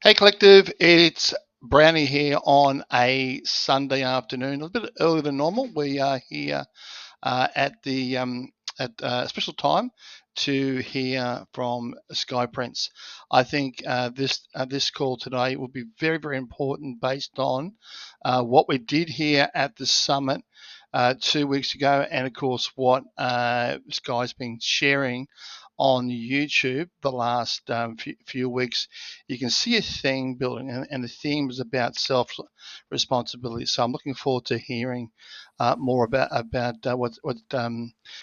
Hey Collective, it's Brownie here on a Sunday afternoon, a little bit earlier than normal. We are here at the at a special time to hear from Skye Prince. I think this call today will be very important based on what we did here at the summit 2 weeks ago, and of course what Skye's been sharing on YouTube the last few weeks. You can see a theme building, and the theme is about self responsibility. So I'm looking forward to hearing more about what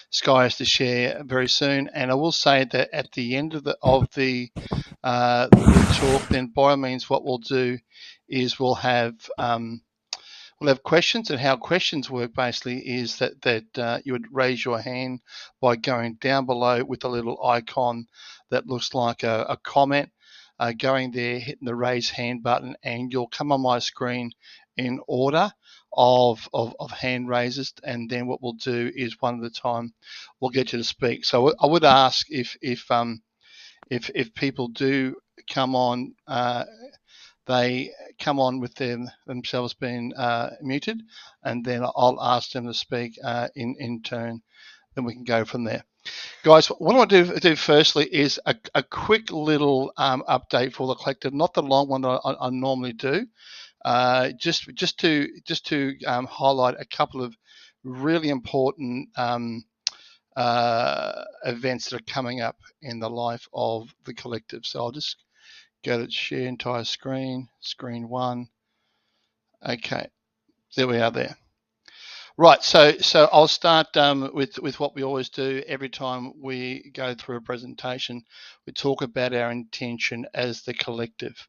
Skye has to share very soon. And I will say that at the end of the talk, then by all means, what we'll do is we'll have questions, and how questions work basically is that you would raise your hand by going down below with a little icon that looks like a comment, going there, hitting the raise hand button, and you'll come on my screen in order of hand raises, and then what we'll do is one at a time we'll get you to speak. So I would ask if people do come on, they come on with themselves being muted, and then I'll ask them to speak in turn. Then we can go from there. Guys, what I want to do firstly is a quick little update for the collective, not the long one that I normally do. Just to highlight a couple of really important events that are coming up in the life of the collective. So I'll just go to share entire screen, screen one. Okay, there we are there. Right, so I'll start with what we always do every time we go through a presentation. We talk about our intention as the collective.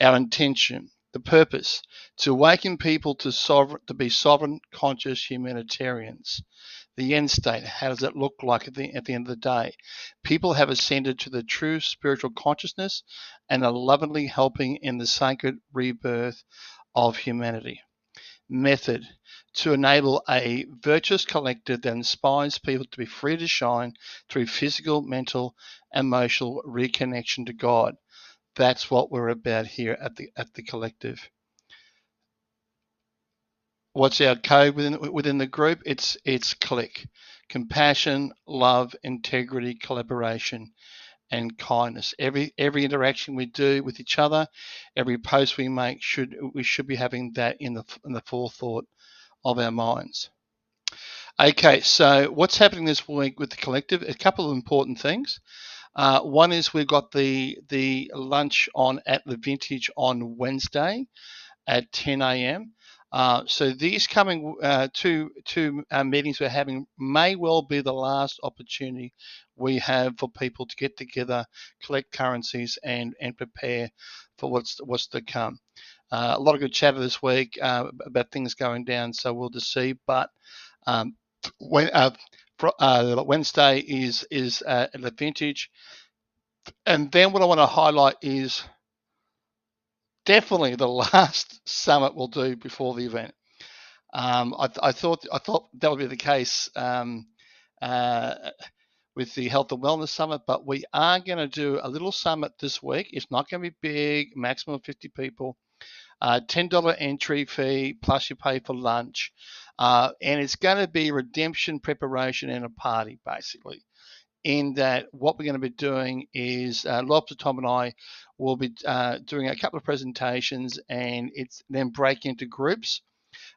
Our intention, the purpose, to awaken people to be sovereign, conscious humanitarians. The end state, how does it look like at the end of the day? People have ascended to the true spiritual consciousness and are lovingly helping in the sacred rebirth of humanity. Method, to enable a virtuous collective that inspires people to be free to shine through physical, mental, emotional reconnection to God. That's what we're about here at the collective. What's our code within the group? It's click. Compassion, love, integrity, collaboration, and kindness. Every interaction we do with each other, every post we make, we should be having that in the forethought of our minds. Okay, so what's happening this week with the collective? A couple of important things. One is we've got the lunch on at the Vintage on Wednesday at 10 a.m. So these coming two meetings we're having may well be the last opportunity we have for people to get together, collect currencies, and prepare for what's to come. A lot of good chatter this week about things going down, so we'll just see. But when Wednesday is at the Vintage, and then what I want to highlight is definitely the last summit we'll do before the event. I thought that would be the case uh, with the Health and Wellness Summit, but we are going to do a little summit this week. It's not going to be big, maximum of 50 people. $10 entry fee plus you pay for lunch, and it's going to be redemption, preparation, and a party basically. In that, what we're going to be doing is Lobster Tom and I will be doing a couple of presentations, and it's then break into groups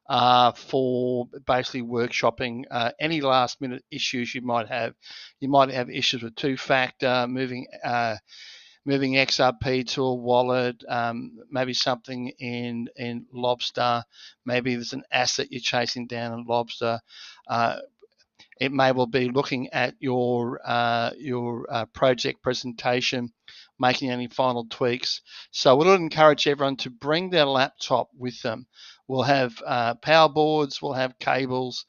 for basically workshopping any last minute issues you might have. You might have issues with two-factor, moving XRP to a wallet, maybe something in Lobster, maybe there's an asset you're chasing down in Lobster. It may well be looking at your project presentation, making any final tweaks. So we'll encourage everyone to bring their laptop with them. We'll have power boards, we'll have cables.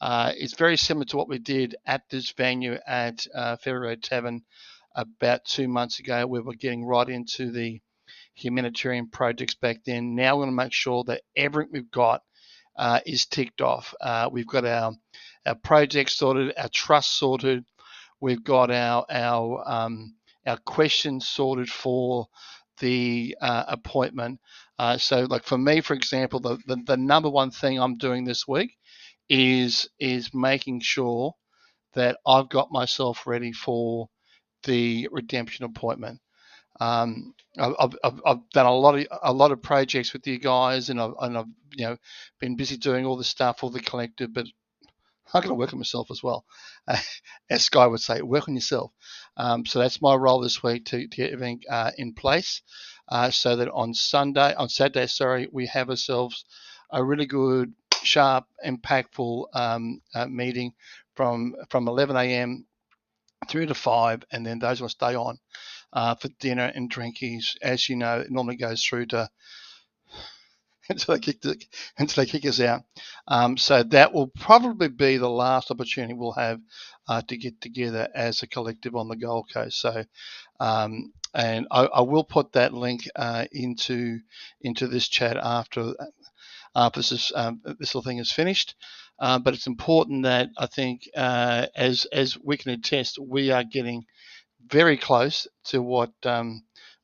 It's very similar to what we did at this venue at February Tavern about 2 months ago. We were getting right into the humanitarian projects back then. Now we're going to make sure that everything we've got is ticked off. We've got our projects sorted, our trust sorted. We've got our questions sorted for the appointment. So like for me, for example, the number one thing I'm doing this week is making sure that I've got myself ready for the redemption appointment. I've done a lot of projects with you guys, and I've been busy doing all the stuff, all the collective, but I've got to work on myself as well. As Skye would say, work on yourself. So that's my role this week to get everything in place, so that on Saturday, sorry, we have ourselves a really good, sharp, impactful meeting from 11 a.m. through to 5, and then those will stay on for dinner and drinkies. As you know, it normally goes through to until they kick us out. So that will probably be the last opportunity we'll have to get together as a collective on the Gold Coast. So, and I will put that link into this chat after this little thing is finished. But it's important that I think, as we can attest, we are getting very close to what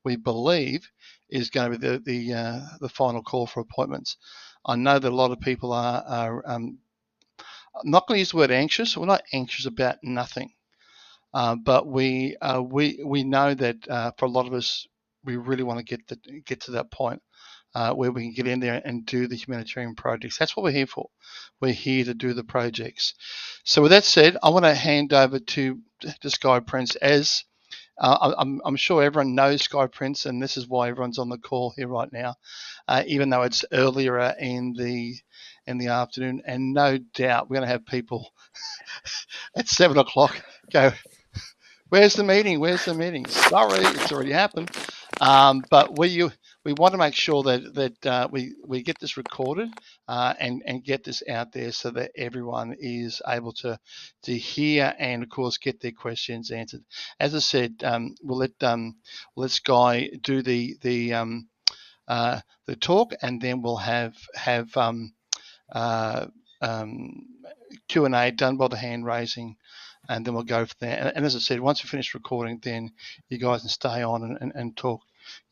we believe is going to be the final call for appointments. I know that a lot of people are I'm not going to use the word anxious. We're not anxious about nothing, but we know that for a lot of us, we really want to get to that point where we can get in there and do the humanitarian projects. That's what we're here for. We're here to do the projects. So with that said, I want to hand over to Skye Prince. As I'm sure everyone knows Skye Prince, and this is why everyone's on the call here right now, even though it's earlier in the afternoon. And no doubt we're going to have people at 7 o'clock go, "Where's the meeting? Where's the meeting?" Sorry, it's already happened. But we want to make sure that we get this recorded and get this out there so that everyone is able to hear and of course get their questions answered. As I said, we'll let Skye do the talk, and then we'll have Q&A done by the hand raising, and then we'll go from there. And as I said, once we finish recording, then you guys can stay on and talk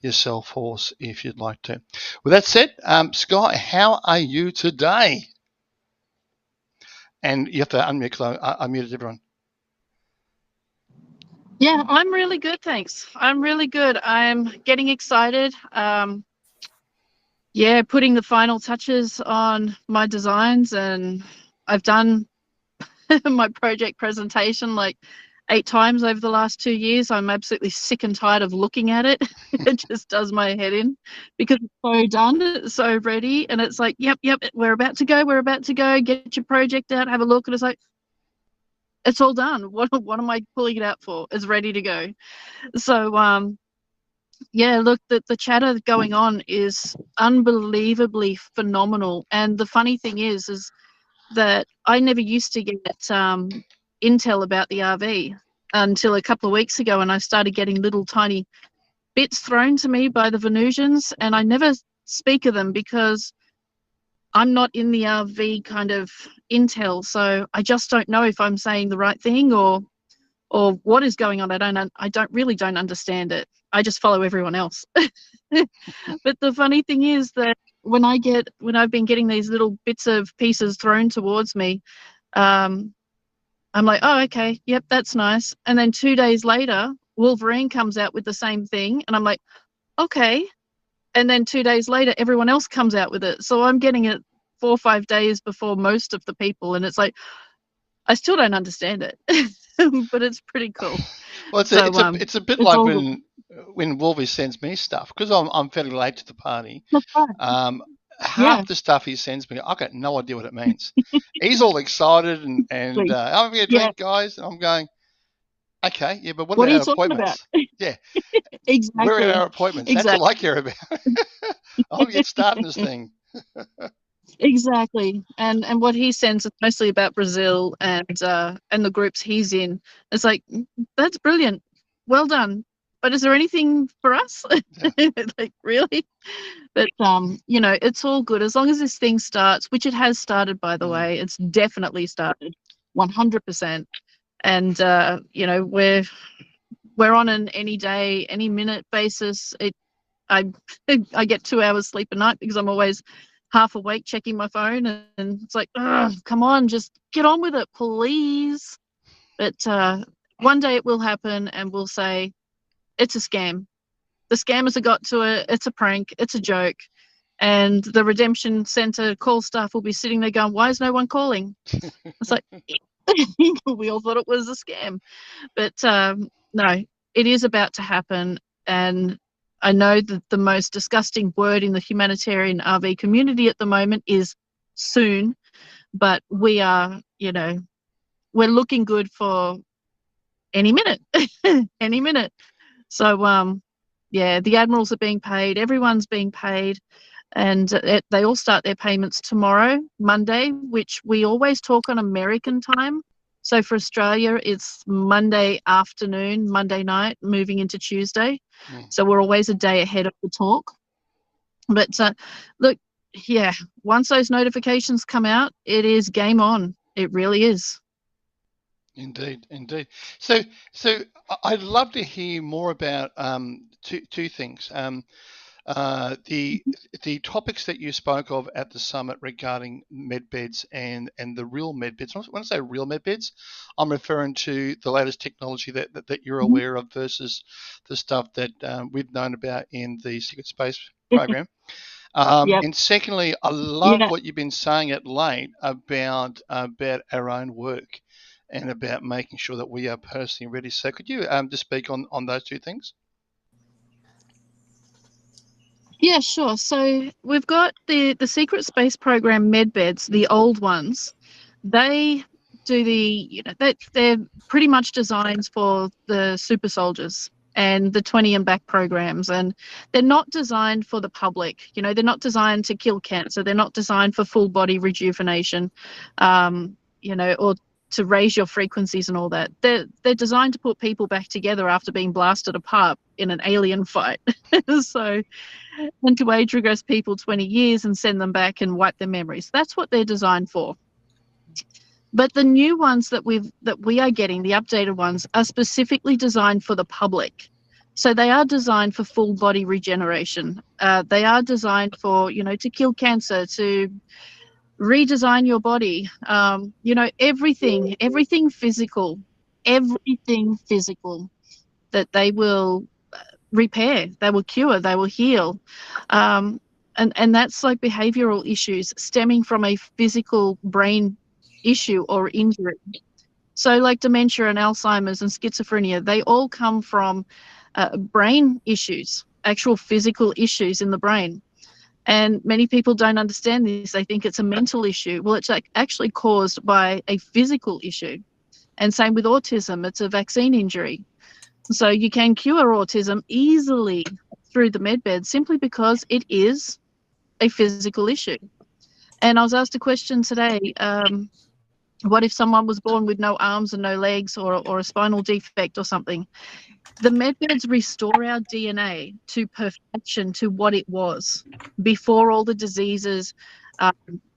yourself hoarse if you'd like to. With that said, Skye, how are you today? And you have to unmute because I muted everyone. Yeah, I'm really good, thanks. I'm really good. I'm getting excited. Yeah, putting the final touches on my designs, and I've done my project presentation like 8 times over the last 2 years. I'm absolutely sick and tired of looking at it. It just does my head in because it's so done, it's so ready, and it's like, yep, we're about to go, get your project out, have a look, and it's like, it's all done. What am I pulling it out for? It's ready to go. So yeah, look, the chatter going on is unbelievably phenomenal. And the funny thing is that I never used to get intel about the RV until a couple of weeks ago, and I started getting little tiny bits thrown to me by the Venusians, and I never speak of them because I'm not in the RV kind of intel, so I just don't know if I'm saying the right thing or what is going on. I don't understand it. I just follow everyone else. But the funny thing is that when I've been getting these little bits of pieces thrown towards me, I'm like, oh, okay, yep, that's nice. And then 2 days later, Wolverine comes out with the same thing, and I'm like, okay. And then 2 days later, everyone else comes out with it. So I'm getting it 4 or 5 days before most of the people, and it's like, I still don't understand it, but it's pretty cool. Well, it's a bit like when Wolvie sends me stuff, because I'm fairly late to the party. Half the stuff he sends me, I've got no idea what it means. He's all excited and I'm going to drink, guys, and I'm going, okay, yeah, but what are you about our talking appointments? about? Yeah, exactly. Where are our appointments? That's all I care about. I'll get started this thing. Exactly. And what he sends is mostly about Brazil and the groups he's in. It's like, that's brilliant, well done, but is there anything for us? Yeah. Like, really? But it's all good as long as this thing starts, which it has started, by the way. It's definitely started 100%. And we're on an any day, any minute basis. I get 2 hours sleep a night because I'm always half awake checking my phone, and it's like, come on, just get on with it, please. But one day it will happen, and we'll say it's a scam. The scammers have got to it. It's a prank. It's a joke. And the Redemption Center call staff will be sitting there going, why is no one calling? It's like, we all thought it was a scam. But no, it is about to happen. And I know that the most disgusting word in the humanitarian RV community at the moment is soon. But we are, we're looking good for any minute, any minute. So, yeah, the admirals are being paid. Everyone's being paid. And they all start their payments tomorrow, Monday, which we always talk on American time. So for Australia, it's Monday afternoon, Monday night, moving into Tuesday. So we're always a day ahead of the talk. But look, yeah, once those notifications come out, it is game on. It really is. Indeed, indeed. So I'd love to hear more about two things. The topics that you spoke of at the summit regarding med beds and the real med beds. When I say real med beds, I'm referring to the latest technology that you're aware of versus the stuff that we've known about in the Secret Space program. Yep. And secondly, I love what you've been saying at late about our own work and about making sure that we are personally ready. So could you just speak on those two things? Yeah, sure. So we've got the Secret Space Program medbeds, the old ones. They do they're pretty much designed for the super soldiers and the 20 and back programs, and they're not designed for the public. They're not designed to kill cancer. They're not designed for full body rejuvenation, or to raise your frequencies and all that. They're designed to put people back together after being blasted apart in an alien fight. So, and to age regress people 20 years and send them back and wipe their memories. That's what they're designed for. But the new ones that we are getting, the updated ones, are specifically designed for the public. So they are designed for full body regeneration. They are designed for, to kill cancer, to redesign your body, everything physical that they will repair, they will cure, they will heal. And that's like behavioral issues stemming from a physical brain issue or injury. So like dementia and Alzheimer's and schizophrenia, they all come from brain issues, actual physical issues in the brain. And many people don't understand this. They think it's a mental issue. Well, it's actually caused by a physical issue. And same with autism, it's a vaccine injury. So you can cure autism easily through the medbed simply because it is a physical issue. And I was asked a question today, what if someone was born with no arms and no legs, or a spinal defect or something? The medbeds restore our DNA to perfection, to what it was before all the diseases,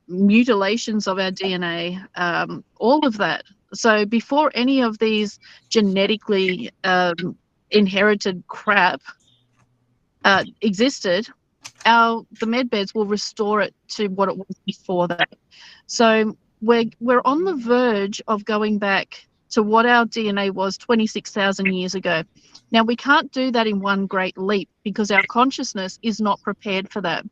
mutilations of our DNA, all of that. So before any of these genetically inherited crap existed, the medbeds will restore it to what it was before that. So we're on the verge of going back to what our DNA was 26,000 years ago. Now, we can't do that in one great leap because our consciousness is not prepared for that.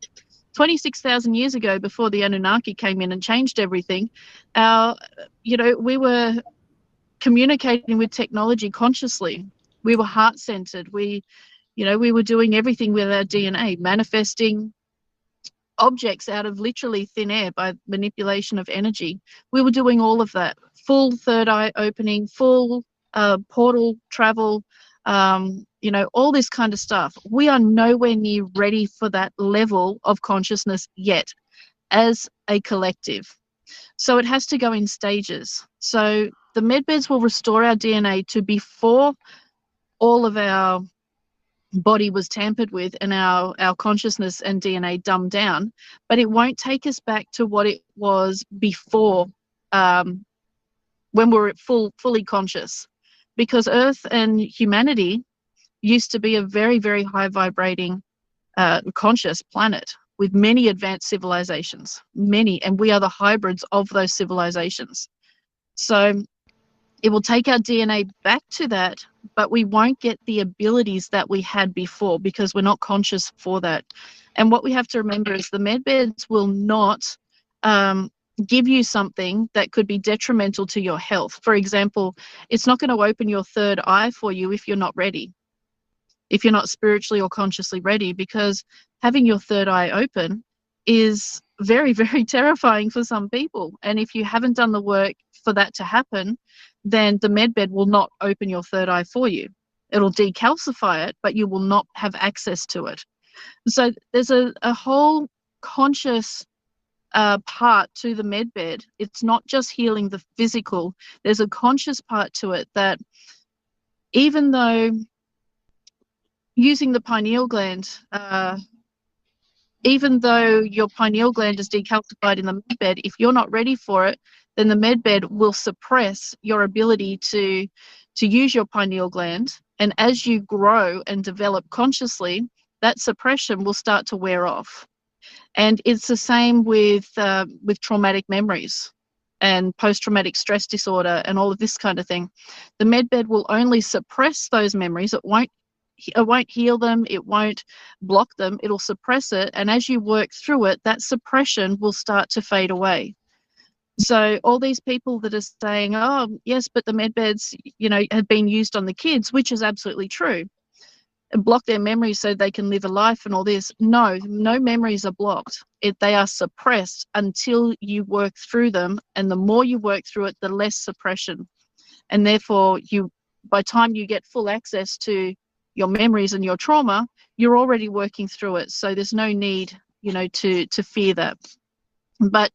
26,000 years ago, before the Anunnaki came in and changed everything, we were communicating with technology consciously. We were heart-centered. We were doing everything with our DNA, manifesting objects out of literally thin air by manipulation of energy. We were doing all of that. Full third eye opening, full portal travel, all this kind of stuff. We are nowhere near ready for that level of consciousness yet as a collective. So it has to go in stages. So the medbeds will restore our DNA to before all of our body was tampered with and our consciousness and DNA dumbed down, but it won't take us back to what it was before, when we were fully conscious, because Earth and humanity used to be a very, very high vibrating conscious planet with many advanced civilizations, many, and we are the hybrids of those civilizations. So it will take our DNA back to that, but we won't get the abilities that we had before because we're not conscious for that. And what we have to remember is the medbeds will not give you something that could be detrimental to your health. For example, it's not going to open your third eye for you if you're not ready, if you're not spiritually or consciously ready, because having your third eye open is very, very terrifying for some people. And if you haven't done the work for that to happen, then the medbed will not open your third eye for you. It'll decalcify it, but you will not have access to it. So there's a whole conscious part to the medbed. It's not just healing the physical. There's a conscious part to it that even though using the pineal gland, even though your pineal gland is decalcified in the medbed, if you're not ready for it, then the medbed will suppress your ability to use your pineal gland. And as you grow and develop consciously, that suppression will start to wear off. And it's the same with traumatic memories and post-traumatic stress disorder and all of this kind of thing. The medbed will only suppress those memories. It won't heal them. It won't block them. It'll suppress it. And as you work through it, that suppression will start to fade away. So all these people that are saying, oh, yes, but the medbeds, have been used on the kids, which is absolutely true, and block their memories so they can live a life and all this. No memories are blocked. They are suppressed until you work through them. And the more you work through it, the less suppression. And therefore, by the time you get full access to your memories and your trauma, you're already working through it. So there's no need, to fear that. But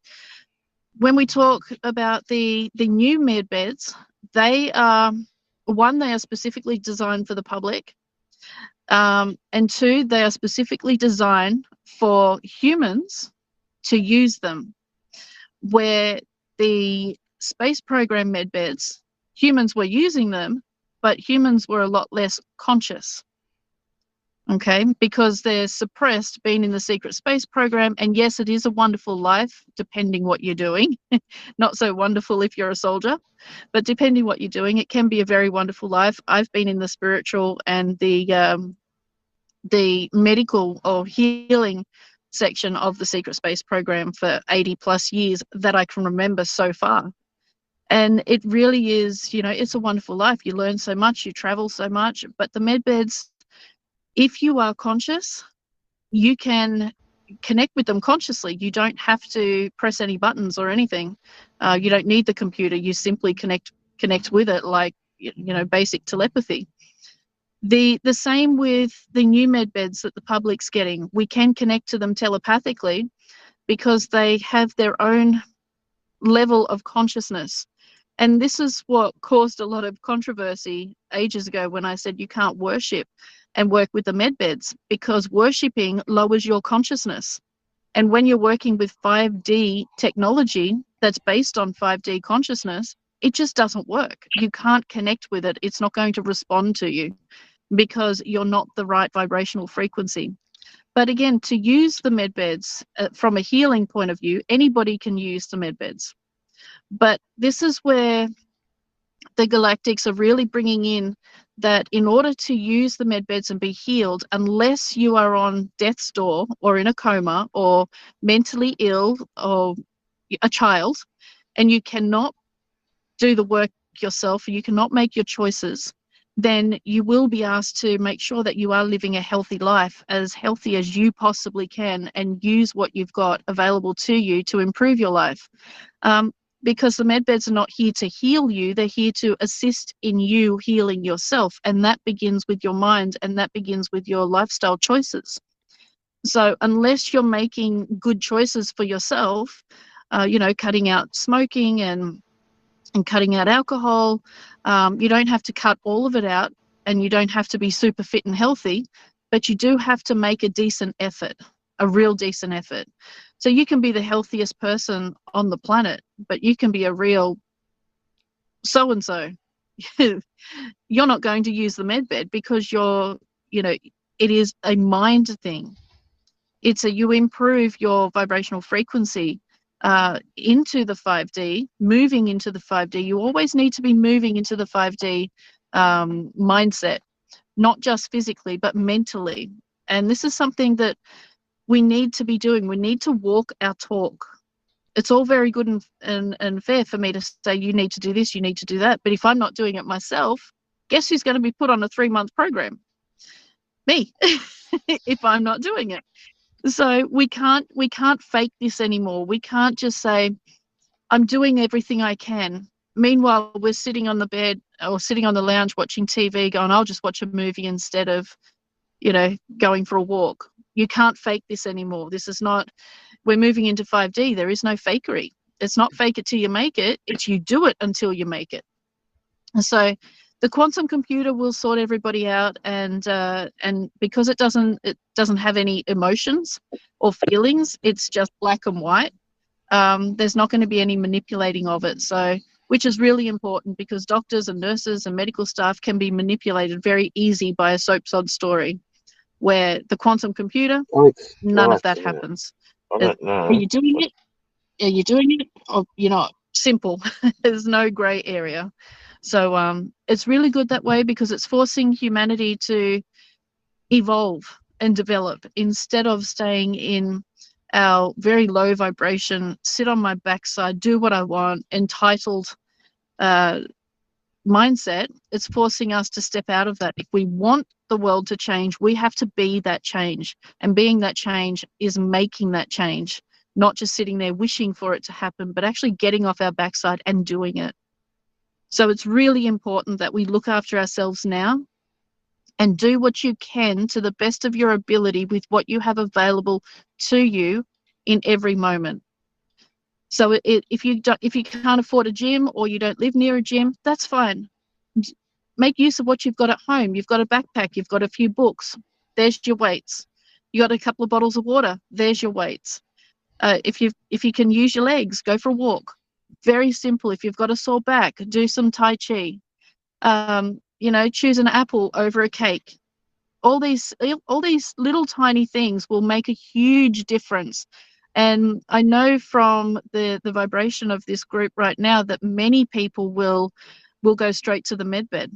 when we talk about the new med beds, they are specifically designed for the public. And two, they are specifically designed for humans to use them. Where the space program med beds, humans were using them, but humans were a lot less conscious. Okay, because they're suppressed being in the secret space program. And yes, it is a wonderful life, depending what you're doing. Not so wonderful if you're a soldier, but depending what you're doing, it can be a very wonderful life. I've been in the spiritual and the medical or healing section of the secret space program for 80 plus years that I can remember so far. And it really is, it's a wonderful life. You learn so much, you travel so much, but the med beds, if you are conscious, you can connect with them consciously. You don't have to press any buttons or anything. You don't need the computer. You simply connect with it like, basic telepathy. The same with the new med beds that the public's getting. We can connect to them telepathically because they have their own level of consciousness. And this is what caused a lot of controversy ages ago when I said you can't worship and work with the med beds, because worshipping lowers your consciousness. And when you're working with 5D technology that's based on 5D consciousness, it just doesn't work. You can't connect with it. It's not going to respond to you because you're not the right vibrational frequency. But again, to use the med beds from a healing point of view, anybody can use the med beds. But this is where the galactics are really bringing in that in order to use the med beds and be healed, unless you are on death's door or in a coma or mentally ill or a child, and you cannot do the work yourself, you cannot make your choices, then you will be asked to make sure that you are living a healthy life, as healthy as you possibly can, and use what you've got available to you to improve your life. Because the med beds are not here to heal you, they're here to assist in you healing yourself. And that begins with your mind, and that begins with your lifestyle choices. So unless you're making good choices for yourself, cutting out smoking and cutting out alcohol, you don't have to cut all of it out, and you don't have to be super fit and healthy, but you do have to make a decent effort, a real decent effort. So you can be the healthiest person on the planet, but you can be a real so-and-so. You're not going to use the med bed because it is a mind thing. you improve your vibrational frequency into the 5D, moving into the 5D. You always need to be moving into the 5D mindset, not just physically, but mentally. And this is something that we need to be doing. We need to walk our talk. It's all very good and fair for me to say, you need to do this, you need to do that. But if I'm not doing it myself, guess who's going to be put on a 3-month program? Me, if I'm not doing it. So we can't fake this anymore. We can't just say, I'm doing everything I can. Meanwhile, we're sitting on the bed or sitting on the lounge watching TV going, I'll just watch a movie instead of, going for a walk. You can't fake this anymore. This is not, we're moving into 5D. There is no fakery. It's not fake it till you make it. It's you do it until you make it. And so the quantum computer will sort everybody out, and because it doesn't have any emotions or feelings, it's just black and white. There's not going to be any manipulating of it. So, which is really important, because doctors and nurses and medical staff can be manipulated very easy by a soapsod story, where the quantum computer, none of that happens. I don't know. Are you doing it? Are you doing it? Or you're not? Simple. There's no gray area. So it's really good that way, because it's forcing humanity to evolve and develop instead of staying in our very low vibration, sit on my backside, do what I want, entitled mindset. It's forcing us to step out of that. If we want the world to change, we have to be that change. And being that change is making that change, not just sitting there wishing for it to happen, but actually getting off our backside and doing it. So it's really important that we look after ourselves now and do what you can to the best of your ability with what you have available to you in every moment. So if you can't afford a gym, or you don't live near a gym, that's fine. Make use of what you've got at home. You've got a backpack, you've got a few books, there's your weights. You got a couple of bottles of water, there's your weights. If you can use your legs, go for a walk. Very simple. If you've got a sore back, do some Tai Chi. Choose an apple over a cake. All these little tiny things will make a huge difference. And I know from the vibration of this group right now that many people will go straight to the med bed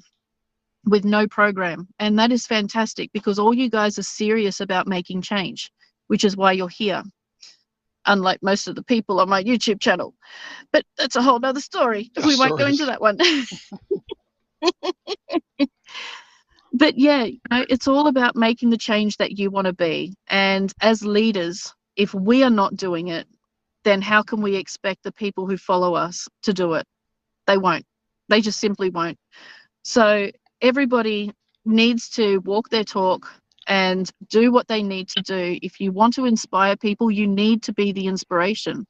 with no program. And that is fantastic, because all you guys are serious about making change, which is why you're here. Unlike most of the people on my YouTube channel. But that's a whole nother story. We won't go into that one. But yeah, it's all about making the change that you want to be. And as leaders, if we are not doing it, then how can we expect the people who follow us to do it? They won't. They just simply won't. So everybody needs to walk their talk and do what they need to do. If you want to inspire people, you need to be the inspiration.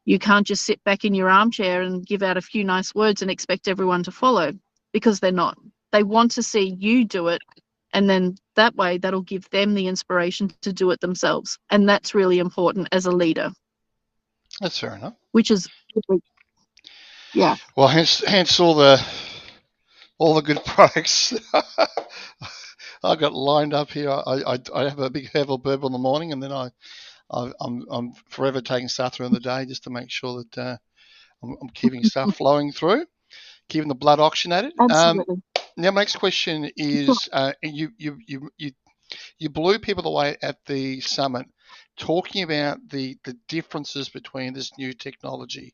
You can't just sit back in your armchair and give out a few nice words and expect everyone to follow, because they're not. They want to see you do it, and then that way that'll give them the inspiration to do it themselves. And that's really important as a leader. That's fair enough. Which is, yeah. Well, hence all the good products I got lined up here. I have a big Hevel bourbon in the morning, and then I'm forever taking stuff through in the day just to make sure that I'm keeping stuff flowing through, keeping the blood oxygenated. Absolutely. Now, my next question is, you blew people away at the summit talking about the differences between this new technology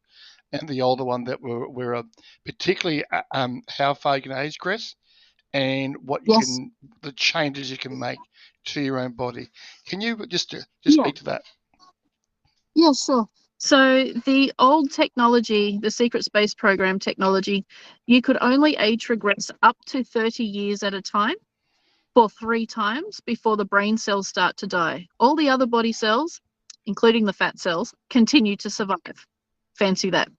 and the older one that were particularly how far you can age progress, and what you can, the changes you can make to your own body. Can you just speak to that? Yeah, sure. So the old technology, the secret space program technology, you could only age regress up to 30 years at a time for 3 times before the brain cells start to die. All the other body cells, including the fat cells, continue to survive. Fancy that.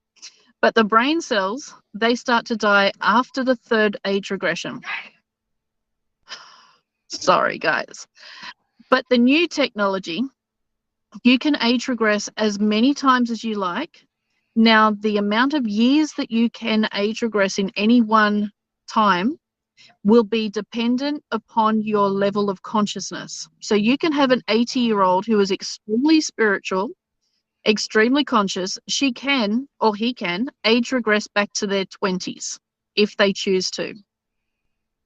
But the brain cells, they start to die after the 3rd age regression. Sorry, guys. But the new technology, you can age regress as many times as you like. Now, the amount of years that you can age regress in any one time will be dependent upon your level of consciousness. So you can have an 80-year-old who is extremely spiritual, extremely conscious. She can, or he can, age regress back to their 20s if they choose to,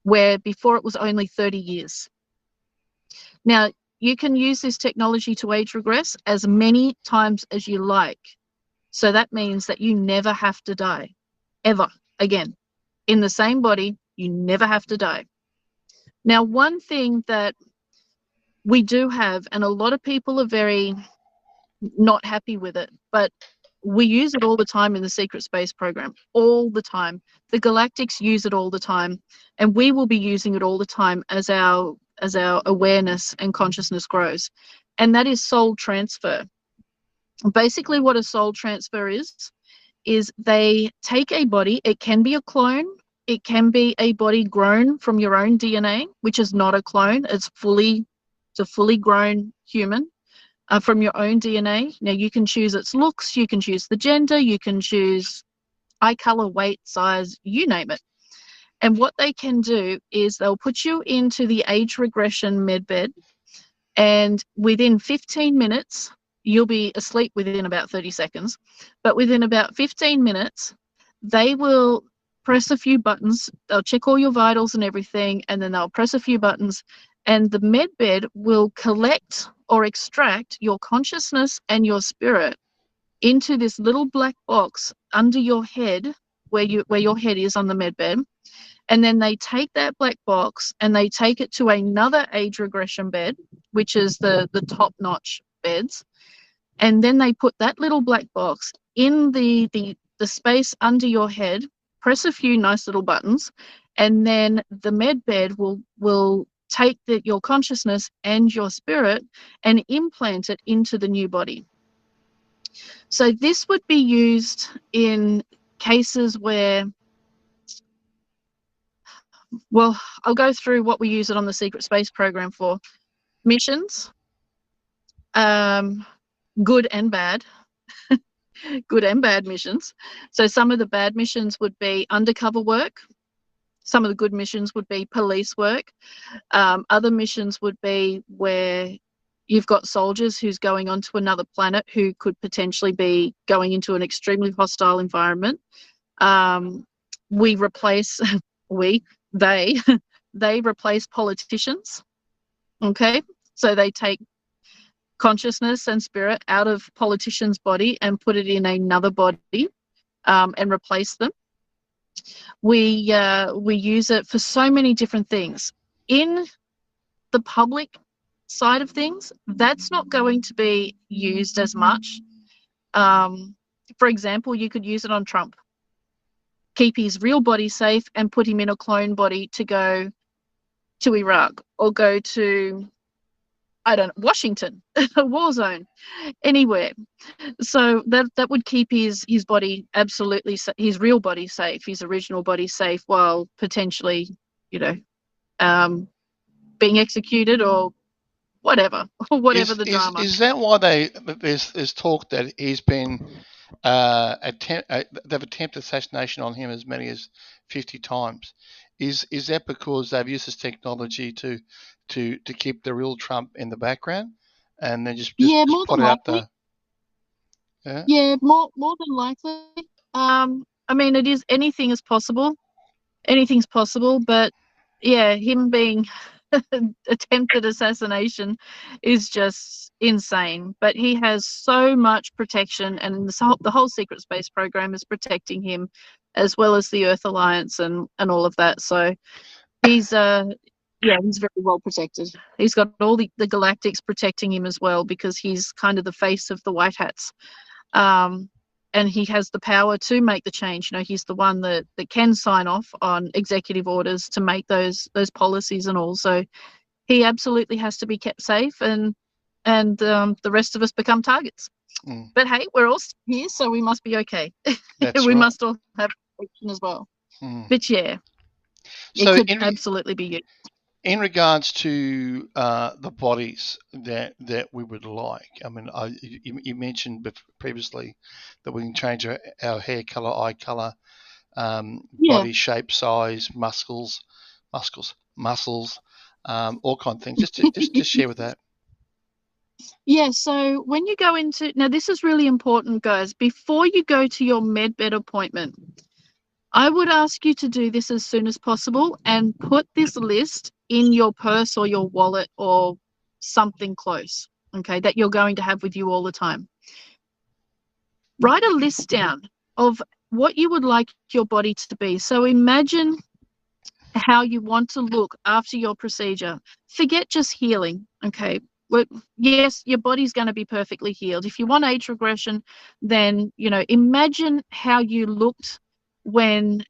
where before it was only 30 years. Now, you can use this technology to age regress as many times as you like. So that means that you never have to die, ever again. In the same body, you never have to die. Now, one thing that we do have, and a lot of people are very not happy with it, but we use it all the time in the secret space program, all the time. The galactics use it all the time, and we will be using it all the time as our awareness and consciousness grows. And that is soul transfer. Basically, what a soul transfer is they take a body. It can be a clone. It can be a body grown from your own DNA, which is not a clone. It's a fully grown human from your own DNA. Now, you can choose its looks, you can choose the gender, you can choose eye color, weight, size, you name it. And what they can do is they'll put you into the age regression medbed, and within 15 minutes, you'll be asleep within about 30 seconds. But within about 15 minutes, they will press a few buttons. They'll check all your vitals and everything, and then they'll press a few buttons, and the medbed will collect or extract your consciousness and your spirit into this little black box under your head, where your head is on the medbed. And then they take that black box and they take it to another age regression bed, which is the top-notch beds. And then they put that little black box in the space under your head, press a few nice little buttons, and then the med bed will take your consciousness and your spirit and implant it into the new body. So this would be used in cases where, well, I'll go through what we use it on the secret space program for. Missions, good and bad. Good and bad missions. So some of the bad missions would be undercover work. Some of the good missions would be police work. Other missions would be where you've got soldiers who's going onto another planet who could potentially be going into an extremely hostile environment. They replace politicians. Okay, so they take consciousness and spirit out of politicians' body and put it in another body and replace them. We use it for so many different things. In the public side of things, that's not going to be used as much. For example, you could use it on Trump. Keep his real body safe and put him in a clone body to go to Iraq or go to, I don't know, Washington, a war zone, anywhere. So that would keep his body absolutely, his real body safe, his original body safe, while potentially, being executed or whatever the drama. Is that why there's talk that he's been they've attempted assassination on him as many as 50 times? Is that because they've used this technology to keep the real Trump in the background and then just put out the more than likely. I mean, it is, anything's possible, but yeah, him being attempted assassination is just insane. But he has so much protection, and the whole secret space program is protecting him, as well as the Earth Alliance and all of that. So he's he's very well protected. He's got all the galactics protecting him as well, because he's kind of the face of the White Hats. And he has the power to make the change. He's the one that can sign off on executive orders to make those policies and all. So he absolutely has to be kept safe, and the rest of us become targets. But hey, we're all here, so we must be okay. We must all have protection as well. But yeah, so it could absolutely be used. In regards to the bodies that we would like, I mean, you mentioned previously that we can change our hair color, eye color, body shape, size, muscles, muscles, all kind of things. Just share with that. Yeah, so when you go into, now this is really important, guys. Before you go to your medbed appointment, I would ask you to do this as soon as possible and put this list in your purse or your wallet or something close, okay, that you're going to have with you all the time. Write a list down of what you would like your body to be. So imagine how you want to look after your procedure. Forget just healing, okay? Well, yes, your body's going to be perfectly healed. If you want age regression, then, you know, imagine how you looked when,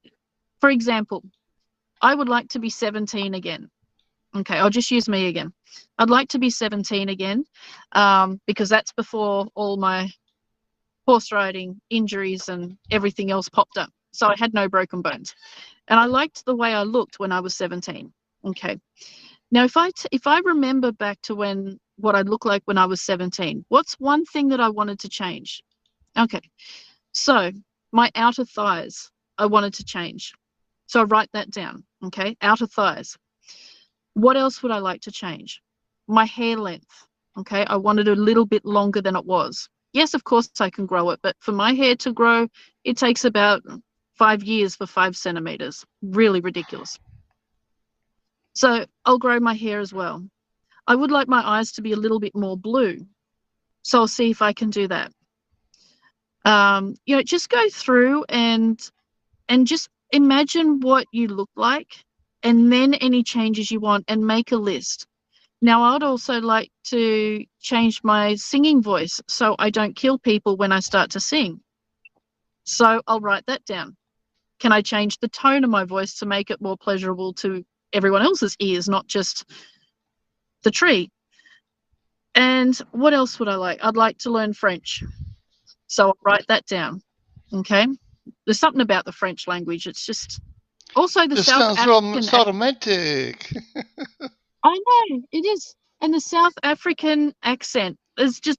for example, I would like to be 17 again. Okay, I'll just use me again. I'd like to be 17 again, because that's before all my horse riding injuries and everything else popped up. So I had no broken bones. And I liked the way I looked when I was 17. Okay. Now, if I remember back to what I looked like when I was 17, what's one thing that I wanted to change? Okay. So my outer thighs, I wanted to change. So I write that down. Okay. Outer thighs. What else would I like to change? My hair length. Okay. I wanted a little bit longer than it was. Yes, of course I can grow it, but for my hair to grow, it takes about 5 years for 5 centimeters. Really ridiculous. So I'll grow my hair as well. I would like my eyes to be a little bit more blue. So I'll see if I can do that. You know, just go through and just imagine what you look like and then any changes you want and make a list. Now, I'd also like to change my singing voice so I don't kill people when I start to sing. So I'll write that down. Can I change the tone of my voice to make it more pleasurable to everyone else's ears, not just the tree? And what else would I like? I'd like to learn French. So I'll write that down. Okay. There's something about the French language. It's just also the This South sounds African. so romantic. I know it is. And the South African accent is just,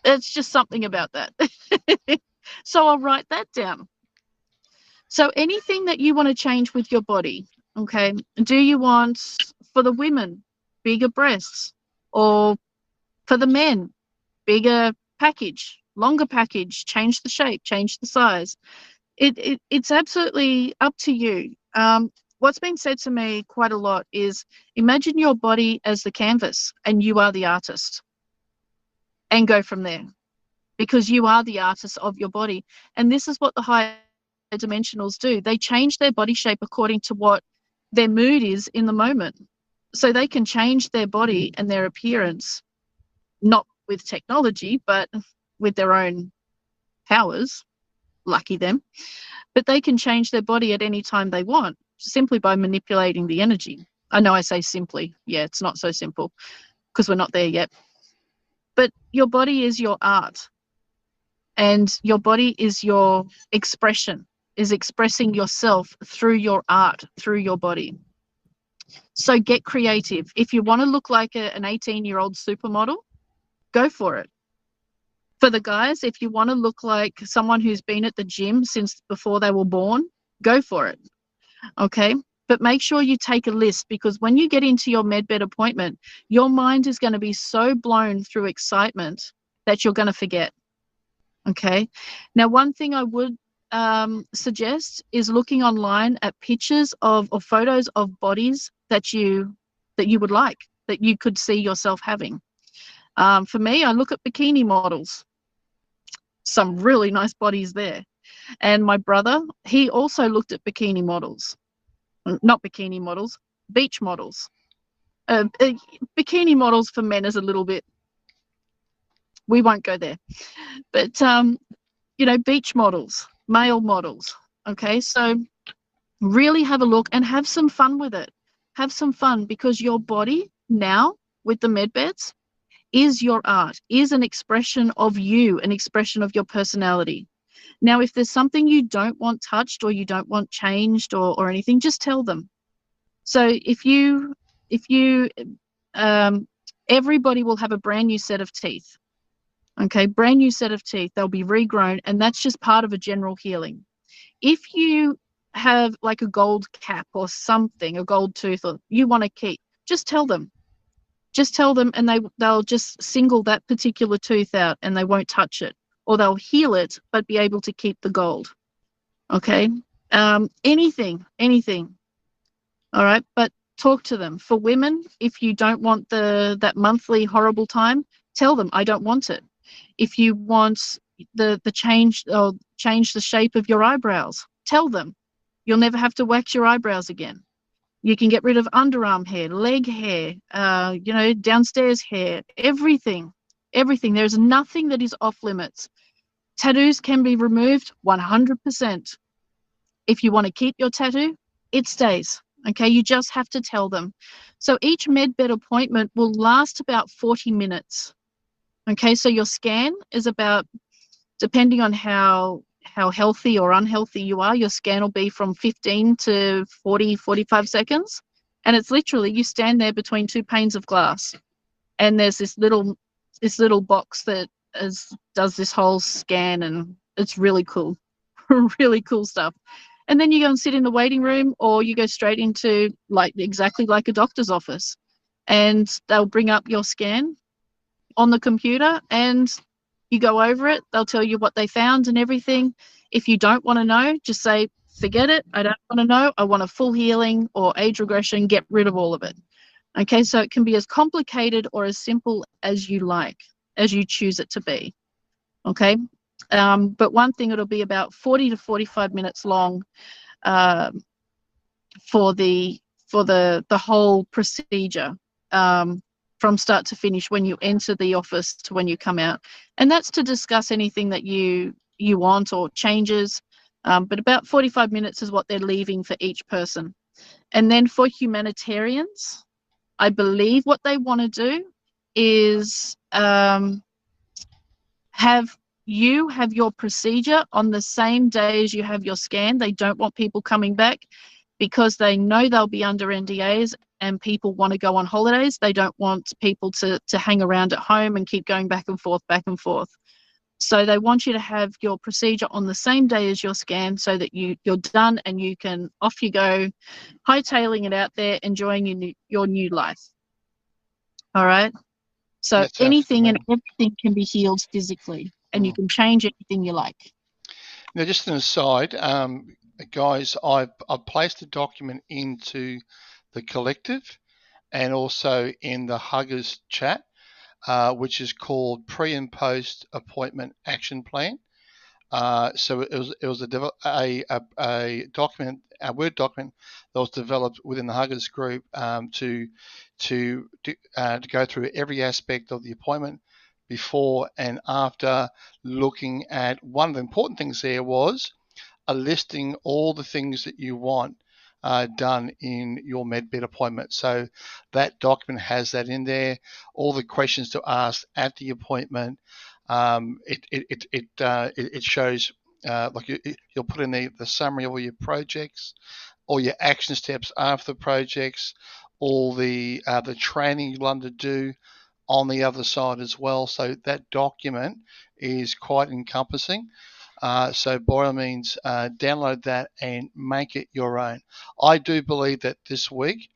it's just something about that. So I'll write that down. So anything that you want to change with your body, okay? Do you want, for the women, bigger breasts, or for the men, bigger package, longer package, change the shape, change the size? It's absolutely up to you. What's been said to me quite a lot is imagine your body as the canvas and you are the artist, and go from there, because you are the artist of your body. And this is what the higher dimensionals do. They change their body shape according to what their mood is in the moment. So they can change their body and their appearance, not with technology, but with their own powers. Lucky them. But they can change their body at any time they want, simply by manipulating the energy. I know I say simply. Yeah, it's not so simple because we're not there yet. But your body is your art. And your body is your expression, is expressing yourself through your art, through your body. So get creative. If you want to look like an 18-year-old supermodel, go for it. For the guys, if you want to look like someone who's been at the gym since before they were born, go for it. Okay? But make sure you take a list, because when you get into your medbed appointment, your mind is going to be so blown through excitement that you're going to forget. Okay. Now, one thing I would suggest is looking online at pictures of or photos of bodies that you would like, that you could see yourself having. For me, I look at bikini models. Some really nice bodies there. And my brother, he also looked at bikini models. Not bikini models, beach models. Bikini models for men is a little bit, we won't go there. But you know, beach models, male models. Okay, so really have a look and have some fun with it. Have some fun, because your body now with the med beds is your art, is an expression of you, an expression of your personality. Now, if there's something you don't want touched or you don't want changed or anything, just tell them. So if you everybody will have a brand new set of teeth. Okay, brand new set of teeth. They'll be regrown, and that's just part of a general healing. If you have like a gold cap or something, a gold tooth, or you want to keep, just tell them. Just tell them, and they'll just single that particular tooth out, and they won't touch it, or they'll heal it but be able to keep the gold. Okay, anything. All right, but talk to them. For women, if you don't want that monthly horrible time, tell them I don't want it. If you want the change, or change the shape of your eyebrows, tell them. You'll never have to wax your eyebrows again. You can get rid of underarm hair, leg hair, downstairs hair, everything. There's nothing that is off limits. Tattoos can be removed 100%. If you want to keep your tattoo, it stays. Okay, you just have to tell them. So each medbed appointment will last about 40 minutes. Okay, so your scan is about, depending on how healthy or unhealthy you are, your scan will be from 15 to 40, 45 seconds. And it's literally, you stand there between two panes of glass, and there's this little box that does this whole scan, and it's really cool. Really cool stuff. And then you go and sit in the waiting room, or you go straight into exactly like a doctor's office, and they'll bring up your scan on the computer and you go over it. They'll tell you what they found and everything. If you don't want to know, just say, forget it. I don't want to know. I want a full healing or age regression. Get rid of all of it. Okay, so it can be as complicated or as simple as you like, as you choose it to be. Okay, but one thing, it'll be about 40 to 45 minutes long for the whole procedure, from start to finish, when you enter the office to when you come out. And that's to discuss anything that you want or changes. But about 45 minutes is what they're leaving for each person. And then for humanitarians, I believe what they want to do is have your procedure on the same day as you have your scan. They don't want people coming back, because they know they'll be under NDAs and people want to go on holidays. They don't want people to hang around at home and keep going back and forth. So they want you to have your procedure on the same day as your scan, so that you're done and you can, off you go, hightailing it out there, enjoying your new life. All right. So anything and everything can be healed physically, and you can change anything you like. Now, just an aside, guys, I've placed a document into the collective and also in the Huggers chat, which is called Pre and Post Appointment Action Plan. So it was a document, a Word document that was developed within the Huggers group to go through every aspect of the appointment, before and after, looking at, one of the important things there was a listing all the things that you want done in your medbed appointment. So that document has that in there, all the questions to ask at the appointment. It shows, you'll put in the summary of all your projects, all your action steps after the projects, all the training you'll underdo on the other side as well. So that document is quite encompassing. So by all means, download that and make it your own. I do believe that this week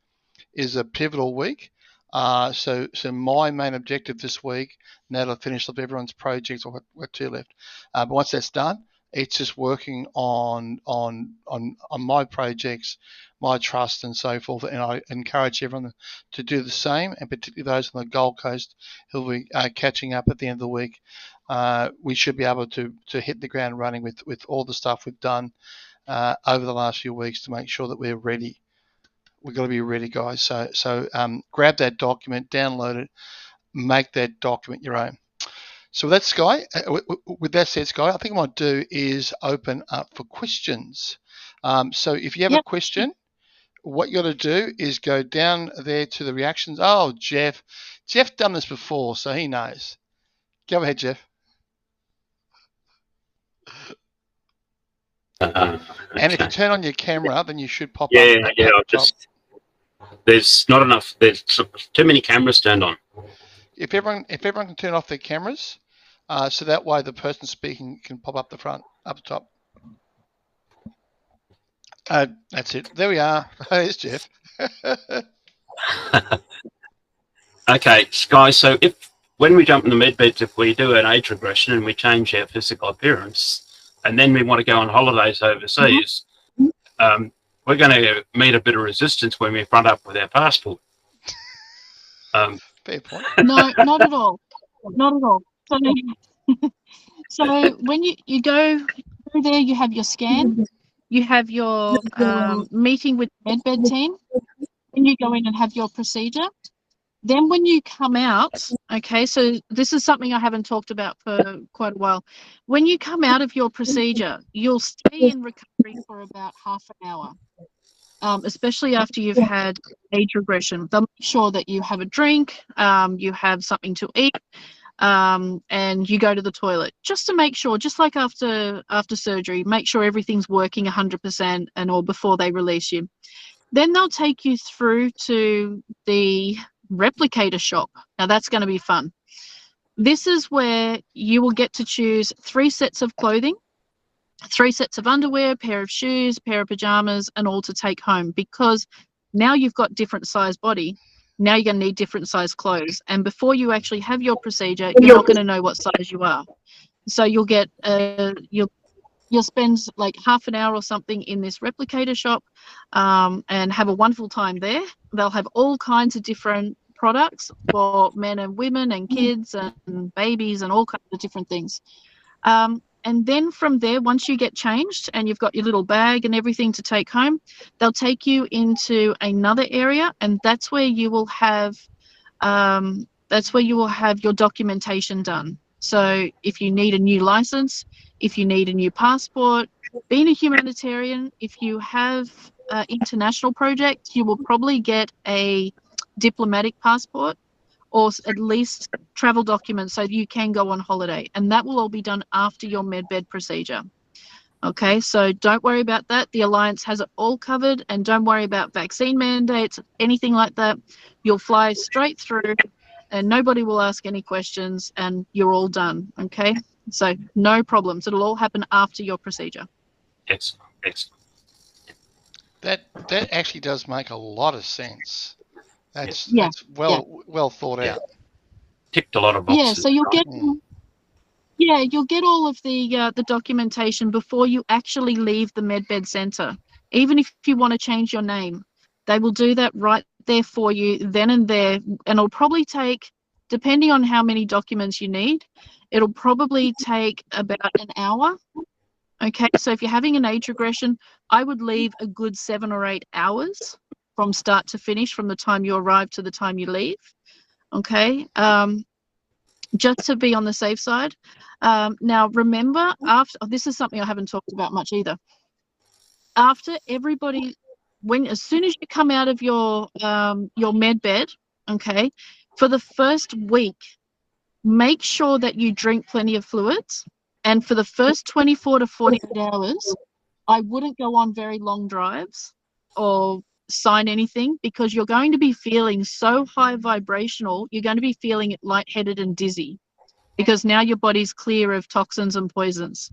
is a pivotal week. So my main objective this week, now that I've finished up everyone's projects, I've got two left. But once that's done, it's just working on my projects, my trust, and so forth. And I encourage everyone to do the same, and particularly those on the Gold Coast who'll be catching up at the end of the week. We should be able to hit the ground running with all the stuff we've done over the last few weeks to make sure that we're ready. We've got to be ready, guys. So grab that document, download it, make that document your own. So with that, Skye, with that said, Skye, I think what I might do is open up for questions. So if you have a question, what you got to do is go down there to the reactions. Oh, Jeff done this before, so he knows. Go ahead, Jeff. Okay. And if you turn on your camera, then you should pop up. Yeah. There's not enough. There's too many cameras turned on. If everyone can turn off their cameras, so that way the person speaking can pop up the front, up the top. That's it. There we are. There's Jeff. Okay, Skye. So when we jump in the med beds, if we do an age regression and we change our physical appearance, and then we want to go on holidays overseas, we're going to meet a bit of resistance when we front up with our passport. Fair point. No, not at all. Not at all. So when you go there, you have your scan, you have your meeting with the medbed team, and you go in and have your procedure. Then when you come out, okay, so this is something I haven't talked about for quite a while. When you come out of your procedure, you'll stay in recovery for about half an hour, especially after you've had age regression. They'll make sure that you have a drink, you have something to eat, and you go to the toilet just to make sure, just like after surgery, make sure everything's working 100% and all before they release you. Then they'll take you through to the replicator shop. Now that's going to be fun. This is where you will get to choose 3 sets of clothing, 3 sets of underwear, pair of shoes, pair of pajamas, and all to take home, because now you've got different size body. Now you're going to need different size clothes. And before you actually have your procedure, you're not going to know what size you are. So you'll get, you'll spend like half an hour or something in this replicator shop, and have a wonderful time there. They'll have all kinds of different products for men and women and kids and babies and all kinds of different things. And then from there, once you get changed and you've got your little bag and everything to take home, they'll take you into another area, and that's where you will have your documentation done. So if you need a new license, if you need a new passport, being a humanitarian, if you have international projects, you will probably get a diplomatic passport, or at least travel documents so you can go on holiday. And that will all be done after your medbed procedure. Okay, so don't worry about that. The Alliance has it all covered, and don't worry about vaccine mandates, anything like that. You'll fly straight through and nobody will ask any questions and you're all done, okay? So no problems. It'll all happen after your procedure. Excellent. That actually does make a lot of sense. That's well thought out. Ticked a lot of boxes. Yeah, so you'll get all of the documentation before you actually leave the medbed centre. Even if you want to change your name, they will do that right there for you then and there, and it'll probably take, depending on how many documents you need, it'll probably take about an hour. Okay, so if you're having an age regression, I would leave a good 7 or 8 hours from start to finish, from the time you arrive to the time you leave. Okay, just to be on the safe side. Now remember, this is something I haven't talked about much either. After everybody, as soon as you come out of your med bed, okay, for the first week, make sure that you drink plenty of fluids. And for the first 24 to 48 hours, I wouldn't go on very long drives or sign anything, because you're going to be feeling so high vibrational, you're going to be feeling lightheaded and dizzy, because now your body's clear of toxins and poisons.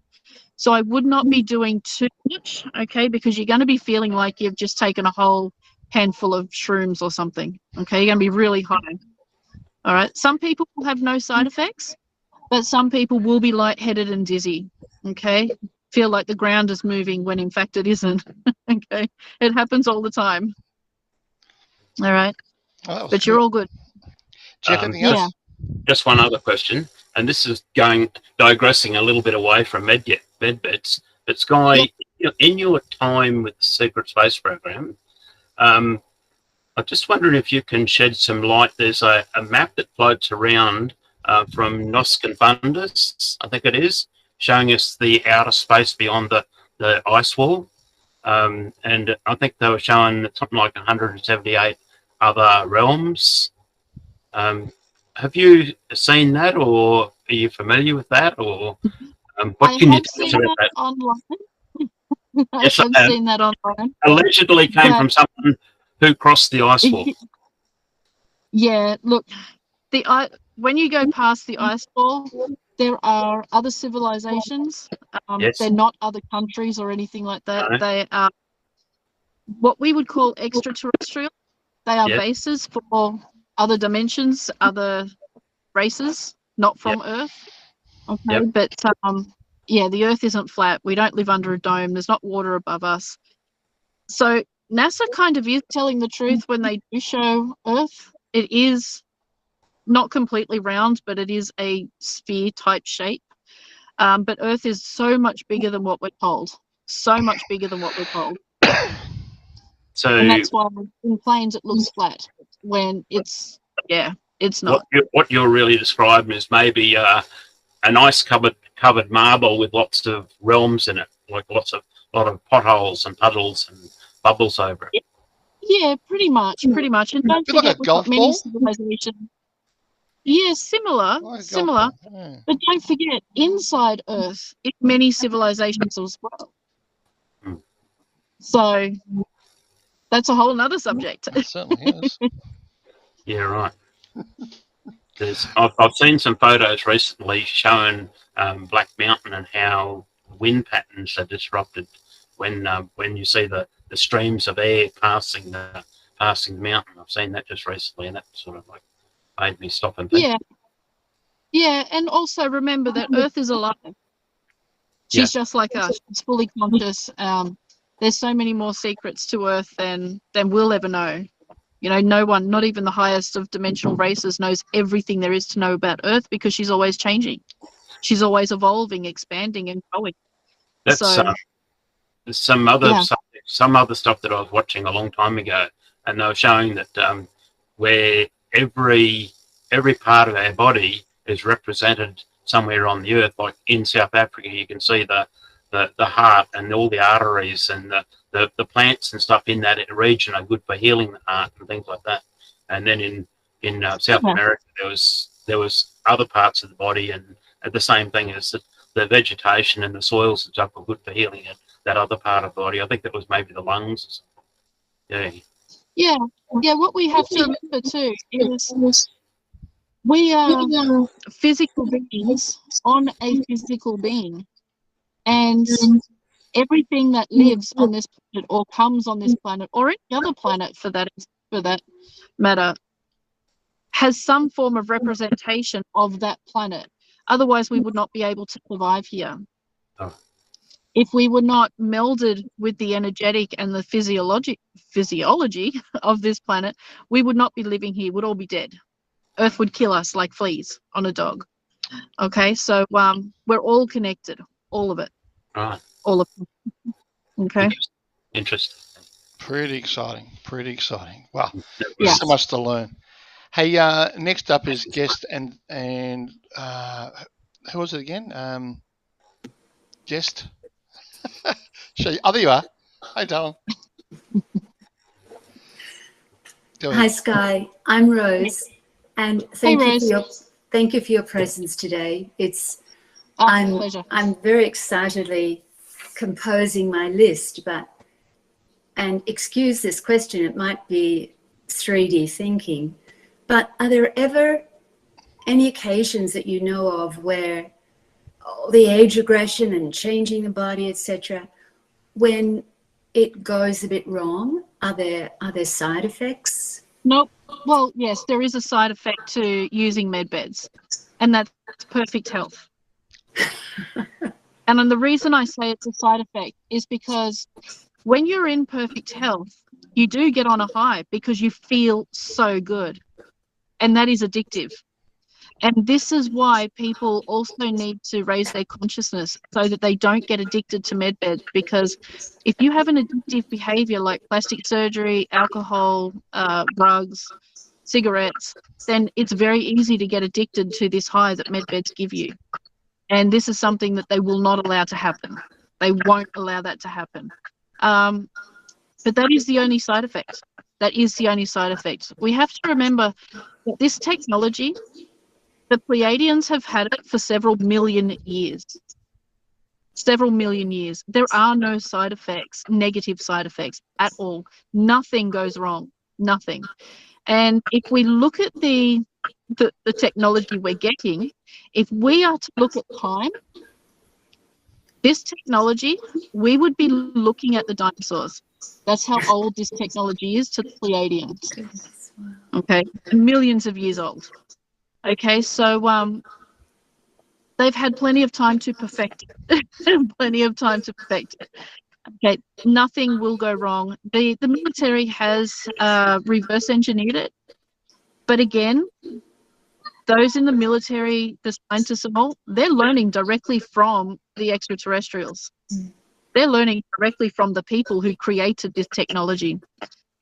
So I would not be doing too much, okay, because you're going to be feeling like you've just taken a whole handful of shrooms or something, okay? You're going to be really high. All right, some people will have no side effects, but some people will be lightheaded and dizzy, okay? Feel like the ground is moving when in fact it isn't, okay? It happens all the time. All right, but you're all good. Jeff, anything else? Yeah. Just one other question, and this is digressing a little bit away from med beds, but Skye, in your time with the Secret Space Program, I'm just wondering if you can shed some light. There's a map that floats around from Noskin Fundus, I think it is, showing us the outer space beyond the ice wall. And I think they were showing something like 178 other realms. Have you seen that, or are you familiar with that, or what can you tell us about that? Online. Yes, I have seen that online. Allegedly came from someone who crossed the ice wall. Yeah, look, when you go past the ice wall, there are other civilizations. Yes. They're not other countries or anything like that. No. They are what we would call extraterrestrial. They are bases for other dimensions, other races, not from Earth. Okay, but the Earth isn't flat. We don't live under a dome. There's not water above us. So NASA kind of is telling the truth when they do show Earth. It is not completely round, but it is a sphere type shape. But Earth is so much bigger than what we're told. So much bigger than what we're told. So, and that's why in planes it looks flat when it's not. What you're really describing is maybe a nice covered marble with lots of realms in it, like a lot of potholes and puddles and bubbles over it. Yeah, pretty much. And don't forget like a golf ball? Civilizations. Yeah, similar. Yeah. But don't forget, inside Earth, it's many civilizations as well. So that's a whole other subject. It certainly is. Yeah, right. I've seen some photos recently showing Black Mountain and how wind patterns are disrupted when you see the streams of air passing the mountain. I've seen that just recently, and that sort of like made me stop and think. Yeah, and also remember that Earth is alive. She's just like us. She's fully conscious. There's so many more secrets to Earth than we'll ever know. You know, no one, not even the highest of dimensional races, knows everything there is to know about Earth because she's always changing. She's always evolving, expanding, and growing. That's some other stuff that I was watching a long time ago, and they were showing that where every part of our body is represented somewhere on the Earth. Like in South Africa, you can see the heart and all the arteries and the plants and stuff in that region are good for healing the heart and things like that. And then in South America, there was other parts of the body, and the same thing as the vegetation and the soils and stuff were good for healing it. That other part of the body, I think that was maybe the lungs or something. Yeah. What we have to remember too is we are physical beings on a physical being. And everything that lives on this planet or comes on this planet or any other planet for that matter has some form of representation of that planet. Otherwise, we would not be able to survive here. Oh. If we were not melded with the energetic and the physiology of this planet, we would not be living here. We'd all be dead. Earth would kill us like fleas on a dog. Okay, so we're all connected, all of it. Right. All of them. Okay. Interesting. Pretty exciting. Wow. There's so much to learn. Hey, next up is guest and who was it again? Guest. There you are. Hi, Darren. Hi, Skye. I'm Rose, and thank you for your presence today. I'm very excitedly composing my list, and excuse this question, it might be 3D thinking, but are there ever any occasions that you know of where the age regression and changing the body, etc., when it goes a bit wrong? Are there side effects? Nope. Well, yes, there is a side effect to using med beds, and that's perfect health. And the reason I say it's a side effect is because when you're in perfect health, you do get on a high because you feel so good, and that is addictive. And this is why people also need to raise their consciousness so that they don't get addicted to med beds, because if you have an addictive behavior like plastic surgery, alcohol, drugs, cigarettes, then it's very easy to get addicted to this high that med beds give you. And this is something that they will not allow to happen. They won't allow that to happen. But that is the only side effect. We have to remember that this technology, the Pleiadians have had it for several million years. There are no side effects, negative side effects at all. Nothing goes wrong, nothing. And if we look at the technology we're getting, if we are to look at time, this technology, we would be looking at the dinosaurs. That's how old this technology is to the Pleiadians. Okay, millions of years old. Okay, so they've had plenty of time to perfect it. Plenty of time to perfect it. Okay, nothing will go wrong. The military has reverse engineered it, but again, those in the military, the scientists and all, they're learning directly from the extraterrestrials. They're learning directly from the people who created this technology.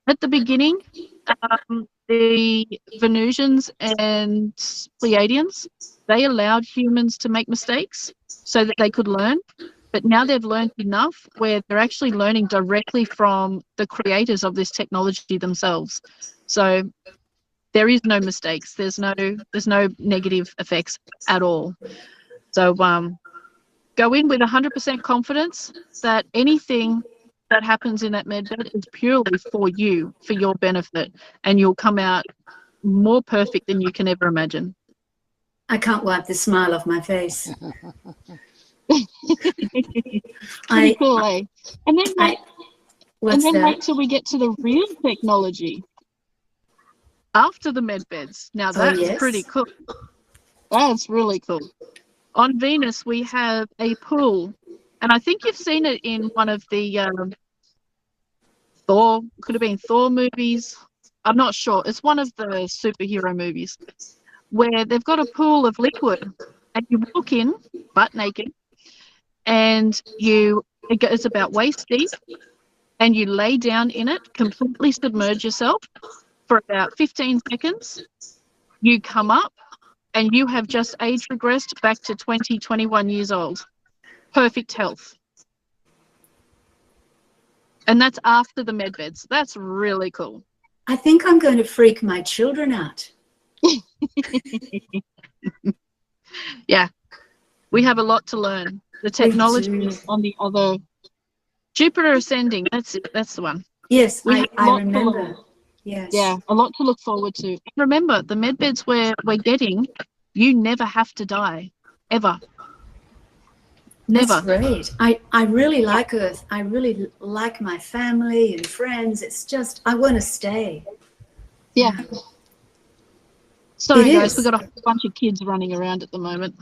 At the beginning, the Venusians and Pleiadians, they allowed humans to make mistakes so that they could learn. But now they've learned enough where they're actually learning directly from the creators of this technology themselves. So there is no mistakes. There's no negative effects at all. So go in with 100% confidence that anything that happens in that medbed is purely for you, for your benefit, and you'll come out more perfect than you can ever imagine. I can't wipe the smile off my face. Pretty cool, eh? And then wait till we get to the real technology after the med beds. Now that's pretty cool. That's really cool. On Venus, we have a pool, and I think you've seen it in one of the Thor, could have been Thor movies. I'm not sure. It's one of the superhero movies where they've got a pool of liquid, and you walk in butt naked, and it's about waist deep, and you lay down in it, completely submerge yourself for about 15 seconds. You come up, and you have just age regressed back to 20, 21 years old. Perfect health. And that's after the med beds. That's really cool. I think I'm going to freak my children out. Yeah, we have a lot to learn. The technology is on the other. Jupiter Ascending, that's it. That's the one. Yes, I remember. Yes. Yeah, a lot to look forward to. And remember, the med beds we're getting, you never have to die, ever. Never. That's great. I really like Earth. I really like my family and friends. It's just, I want to stay. Yeah. Sorry, guys, we've got a whole bunch of kids running around at the moment.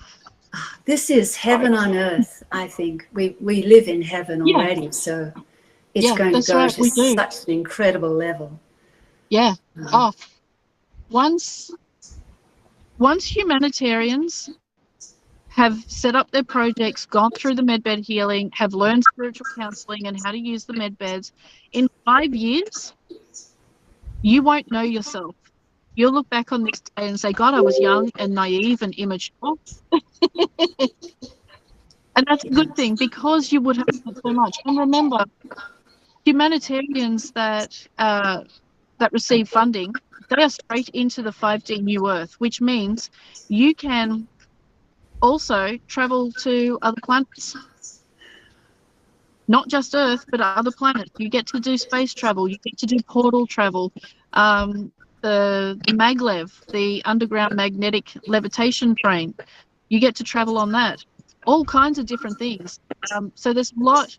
This is heaven on earth, I think. We live in heaven already, so it's going to go to such an incredible level. Yeah. Once humanitarians have set up their projects, gone through the medbed healing, have learned spiritual counselling and how to use the medbeds, in 5 years, you won't know yourself. You'll look back on this day and say, God, I was young and naive and immature. And that's a good thing, because you would have learned so much. And remember, humanitarians that receive funding, they are straight into the 5D New Earth, which means you can also travel to other planets. Not just Earth, but other planets. You get to do space travel. You get to do portal travel. The maglev, the underground magnetic levitation train, you get to travel on that. All kinds of different things. So there's a lot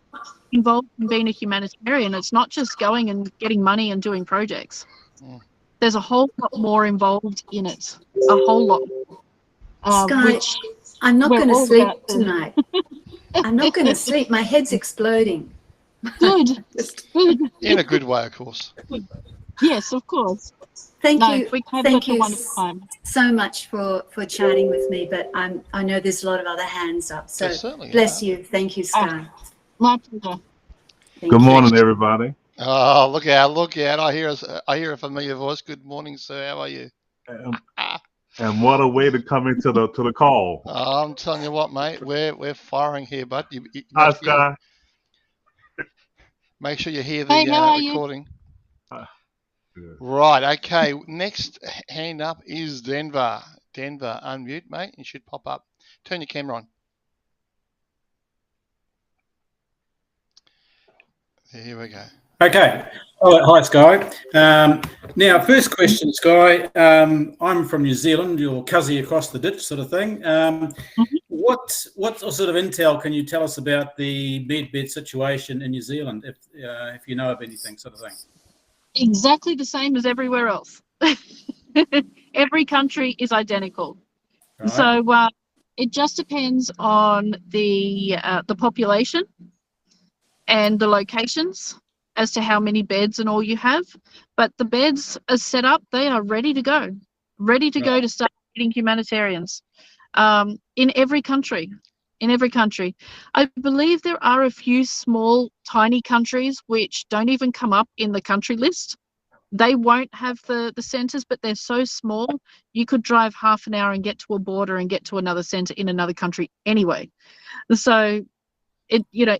involved in being a humanitarian. It's not just going and getting money and doing projects. There's a whole lot more involved in it. A whole lot. Skye, I'm not going to sleep tonight. I'm not going to sleep. My head's exploding. Good. Good. In a good way, of course. Yes, of course. Thank you so much for chatting with me, but I know there's a lot of other hands up, so bless you. Thank you, Skye. My pleasure. Good morning, everybody. Oh, look out. I hear a familiar voice. Good morning, sir. How are you? And what a way to come into the call. I'm telling you what, mate, we're firing here, bud. Hi, Skye. Make sure you hear the recording. Right, okay. Next hand up is Denver. Denver, unmute, mate. You should pop up. Turn your camera on. Here we go. Okay. Hi, Skye. Now, first question, Skye. I'm from New Zealand, your cuzzy across the ditch sort of thing. what sort of intel can you tell us about the medbed situation in New Zealand, if you know of anything, sort of thing? Exactly the same as everywhere else. Every country is identical. Right. So it just depends on the population and the locations as to how many beds and all you have. But the beds are set up; they are ready to go, go to start treating humanitarians. In every country. I believe there are a few small, tiny countries which don't even come up in the country list. They won't have the centres, but they're so small, you could drive half an hour and get to a border and get to another centre in another country anyway. So,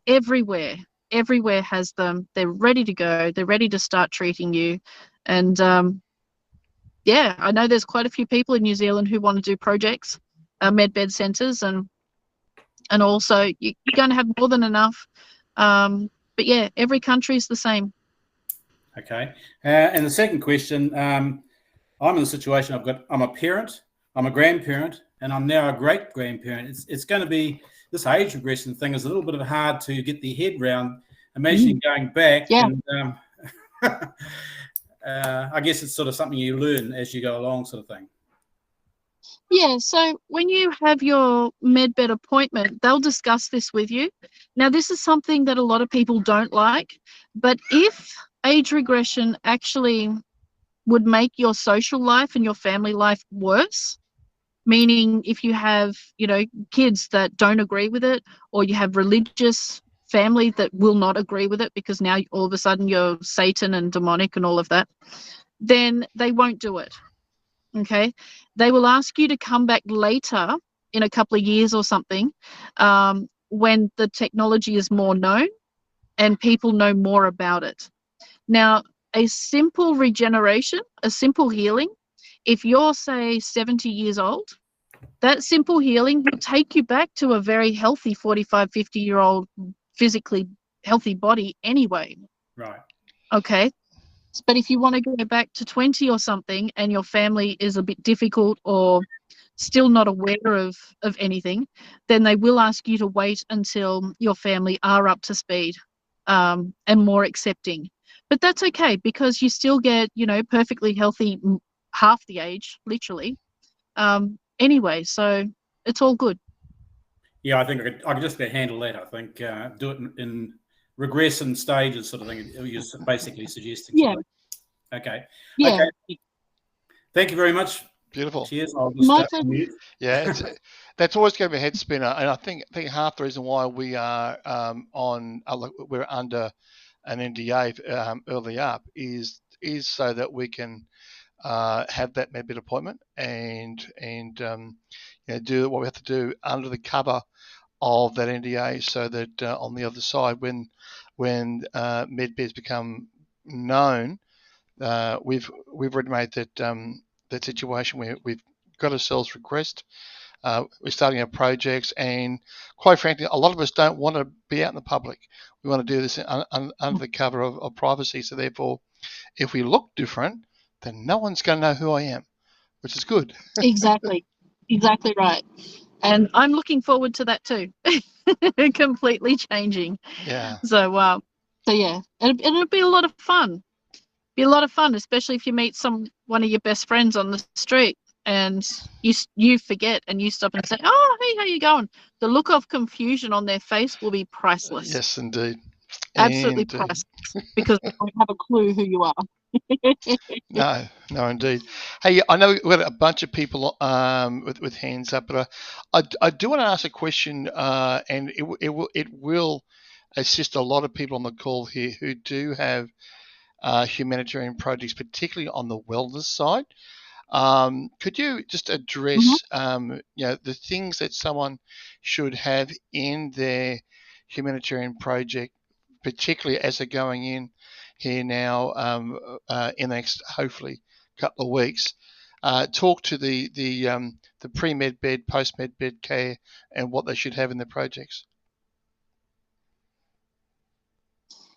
everywhere has them. They're ready to go. They're ready to start treating you. And, I know there's quite a few people in New Zealand who want to do projects, medbed centres, and also you're going to have more than enough. But yeah, every country is the same. Okay. And the second question, I'm in the situation I'm a parent, I'm a grandparent, and I'm now a great grandparent. It's going to be, this age regression thing is a little bit hard to get the head round. Imagine going back and I guess it's sort of something you learn as you go along, sort of thing. Yeah, so when you have your medbed appointment, they'll discuss this with you. Now, this is something that a lot of people don't like, but if age regression actually would make your social life and your family life worse, meaning if you have, kids that don't agree with it, or you have religious family that will not agree with it because now all of a sudden you're Satan and demonic and all of that, then they won't do it. Okay, they will ask you to come back later in a couple of years or something, when the technology is more known and people know more about it. Now, a simple regeneration, a simple healing, if you're, say, 70 years old, that simple healing will take you back to a very healthy 45, 50-year-old physically healthy body anyway. Right. Okay. But if you want to go back to 20 or something and your family is a bit difficult or still not aware of anything, then they will ask you to wait until your family are up to speed and more accepting. But that's okay because you still get, perfectly healthy half the age, literally. Anyway, so it's all good. Yeah, I think I could just handle that. I think do it in regression stages, sort of thing. You're basically suggesting. Yeah. Okay. Yeah. Okay. Thank you very much. Beautiful. Cheers. I'll just yeah, that's always going to be a head spinner, and I think half the reason why we are we're under an NDA early up is so that we can have that medbed appointment and do what we have to do under the cover of that NDA, so that on the other side, when medbeds become known, we've already made that situation where we've got ourselves regressed. We're starting our projects, and quite frankly, a lot of us don't want to be out in the public. We want to do this under the cover of privacy. So therefore, if we look different, then no one's going to know who I am, which is good. Exactly right. And I'm looking forward to that too. Completely changing. Yeah. So yeah, it'll be a lot of fun. Be a lot of fun, especially if you meet one of your best friends on the street and you forget and you stop and say, "Oh, hey, how you going?" The look of confusion on their face will be priceless. Yes, indeed. Absolutely priceless, because they don't have a clue who you are. No, indeed. Hey, I know we've got a bunch of people with hands up, but I do want to ask a question, and it will assist a lot of people on the call here who do have humanitarian projects, particularly on the wellness side. Could you just address the things that someone should have in their humanitarian project, particularly as they're going in here now in the next, hopefully, couple of weeks? Talk to the pre-med bed, post-med bed care, and what they should have in their projects.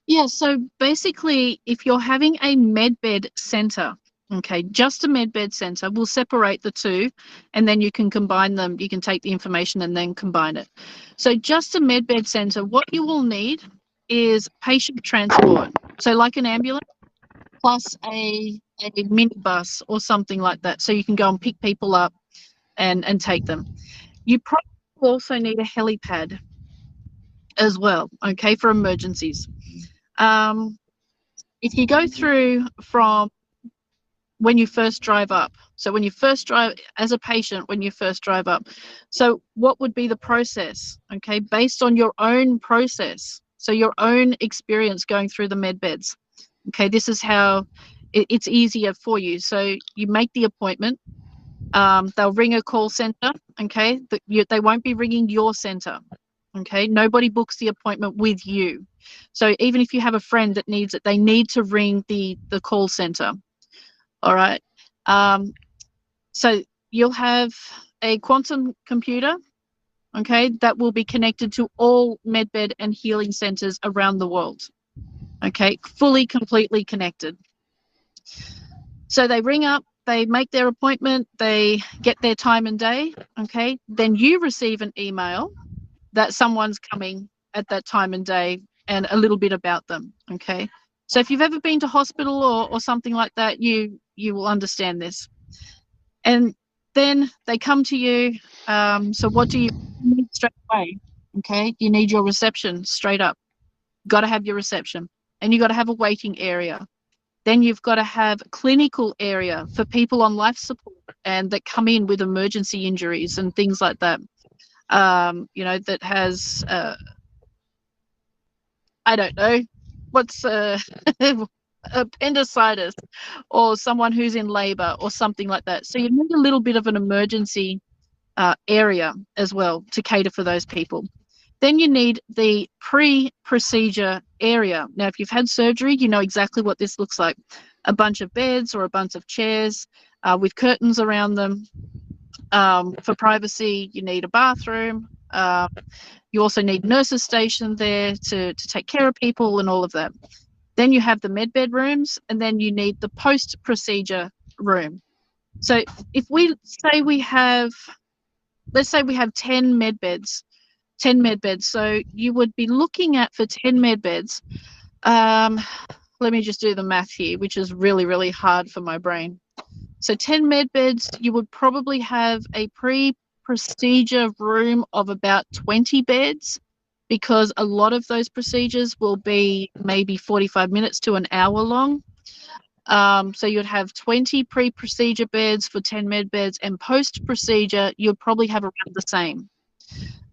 Yeah, so basically, if you're having a medbed centre, Okay, just a medbed centre. We'll separate the two, and then you can combine them. You can take the information and then combine it. So just a medbed centre, what you will need is patient transport. So like an ambulance plus a minibus or something like that. So you can go and pick people up and take them. You probably also need a helipad as well, okay, for emergencies. If you go through from when you first drive up, so when you first drive as a patient, when you first drive up, so what would be the process, okay, based on your own process, so your own experience going through the med beds, okay, this is how it's easier for you. So you make the appointment, they'll ring a call center, okay, they won't be ringing your center, okay, nobody books the appointment with you. So even if you have a friend that needs it, they need to ring the call center. All right. So you'll have a quantum computer, okay, that will be connected to all medbed and healing centers around the world. Okay, fully, completely connected. So they ring up, they make their appointment, they get their time and day, okay, then you receive an email that someone's coming at that time and day and a little bit about them, okay. So if you've ever been to hospital or something like that, you will understand this. And then they come to you. So what do you need straight away? Okay, you need your reception straight up. Got to have your reception, and you got to have a waiting area. Then you've got to have a clinical area for people on life support and that come in with emergency injuries and things like that. You know, that has I don't know what's appendicitis or someone who's in labor or something like that. So you need a little bit of an emergency area as well to cater for those people. Then you need the pre-procedure area. Now, if you've had surgery, you know exactly what this looks like. A bunch of beds or a bunch of chairs with curtains around them. For privacy, you need a bathroom. You also need nurses stationed there to take care of people and all of that. Then you have the med bed rooms, and then you need the post-procedure room. So if we say we have, let's say we have 10 med beds, so you would be looking at, for 10 med beds, let me just do the math here, which is really, really hard for my brain. So 10 med beds, you would probably have a pre-procedure room of about 20 beds, because a lot of those procedures will be maybe 45 minutes to an hour long. So you'd have 20 pre-procedure beds for 10 med beds, and post-procedure, you'd probably have around the same.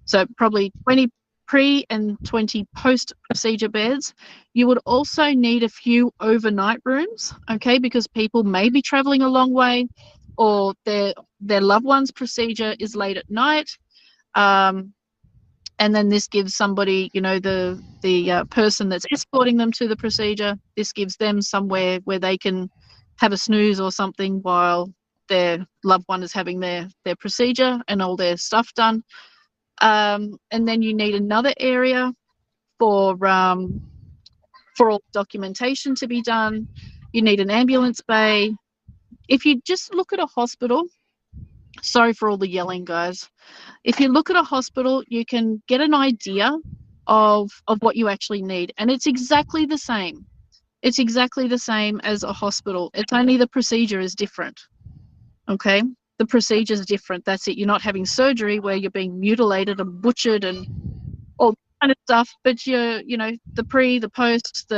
So probably 20 pre and 20 post-procedure beds. You would also need a few overnight rooms, okay, because people may be traveling a long way, or their loved one's procedure is late at night. And then this gives somebody, you know, the person that's escorting them to the procedure, this gives them somewhere where they can have a snooze or something while their loved one is having their procedure and all their stuff done. And then you need another area for all documentation to be done. You need an ambulance bay. If you just look at a hospital, sorry for all the yelling, guys. If you look at a hospital, you can get an idea of what you actually need. And it's exactly the same. It's exactly the same as a hospital. It's only the procedure is different. Okay? The procedure is different. That's it. You're not having surgery where you're being mutilated and butchered and all kind of stuff. But you know, the pre, the post,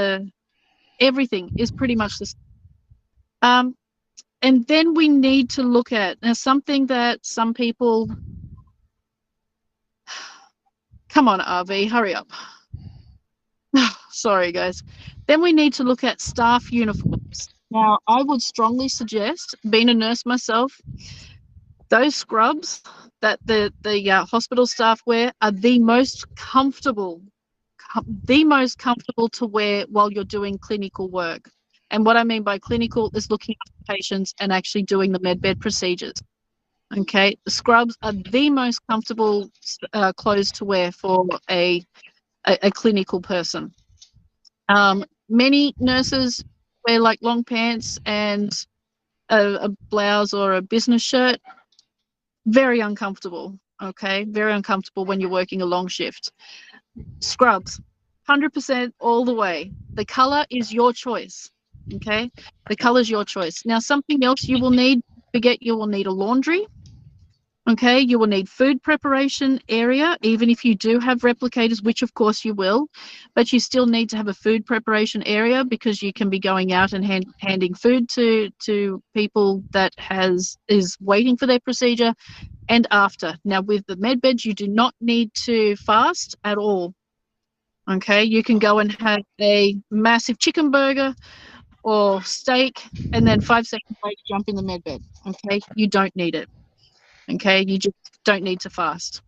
everything is pretty much the same. And then we need to look at now something that some people. Come on, RV, hurry up. Sorry, guys. Then we need to look at staff uniforms. Now, I would strongly suggest, being a nurse myself, those scrubs that the hospital staff wear are the most comfortable to wear while you're doing clinical work. And what I mean by clinical is looking after patients and actually doing the med bed procedures. Okay, the scrubs are the most comfortable clothes to wear for a clinical person. Many nurses wear like long pants and a blouse or a business shirt, very uncomfortable. Okay, very uncomfortable when you're working a long shift. Scrubs, 100% all the way. The color is your choice. Okay, the color is your choice. Now, something else you will need, forget, you will need a laundry. Okay, you will need food preparation area, even if you do have replicators, which of course you will, but you still need to have a food preparation area because you can be going out and handing food to people that is waiting for their procedure and after. Now, with the med beds, you do not need to fast at all. Okay, you can go and have a massive chicken burger or steak and then 5 seconds later jump in the med bed. Okay, you don't need it. Okay, you just don't need to fast.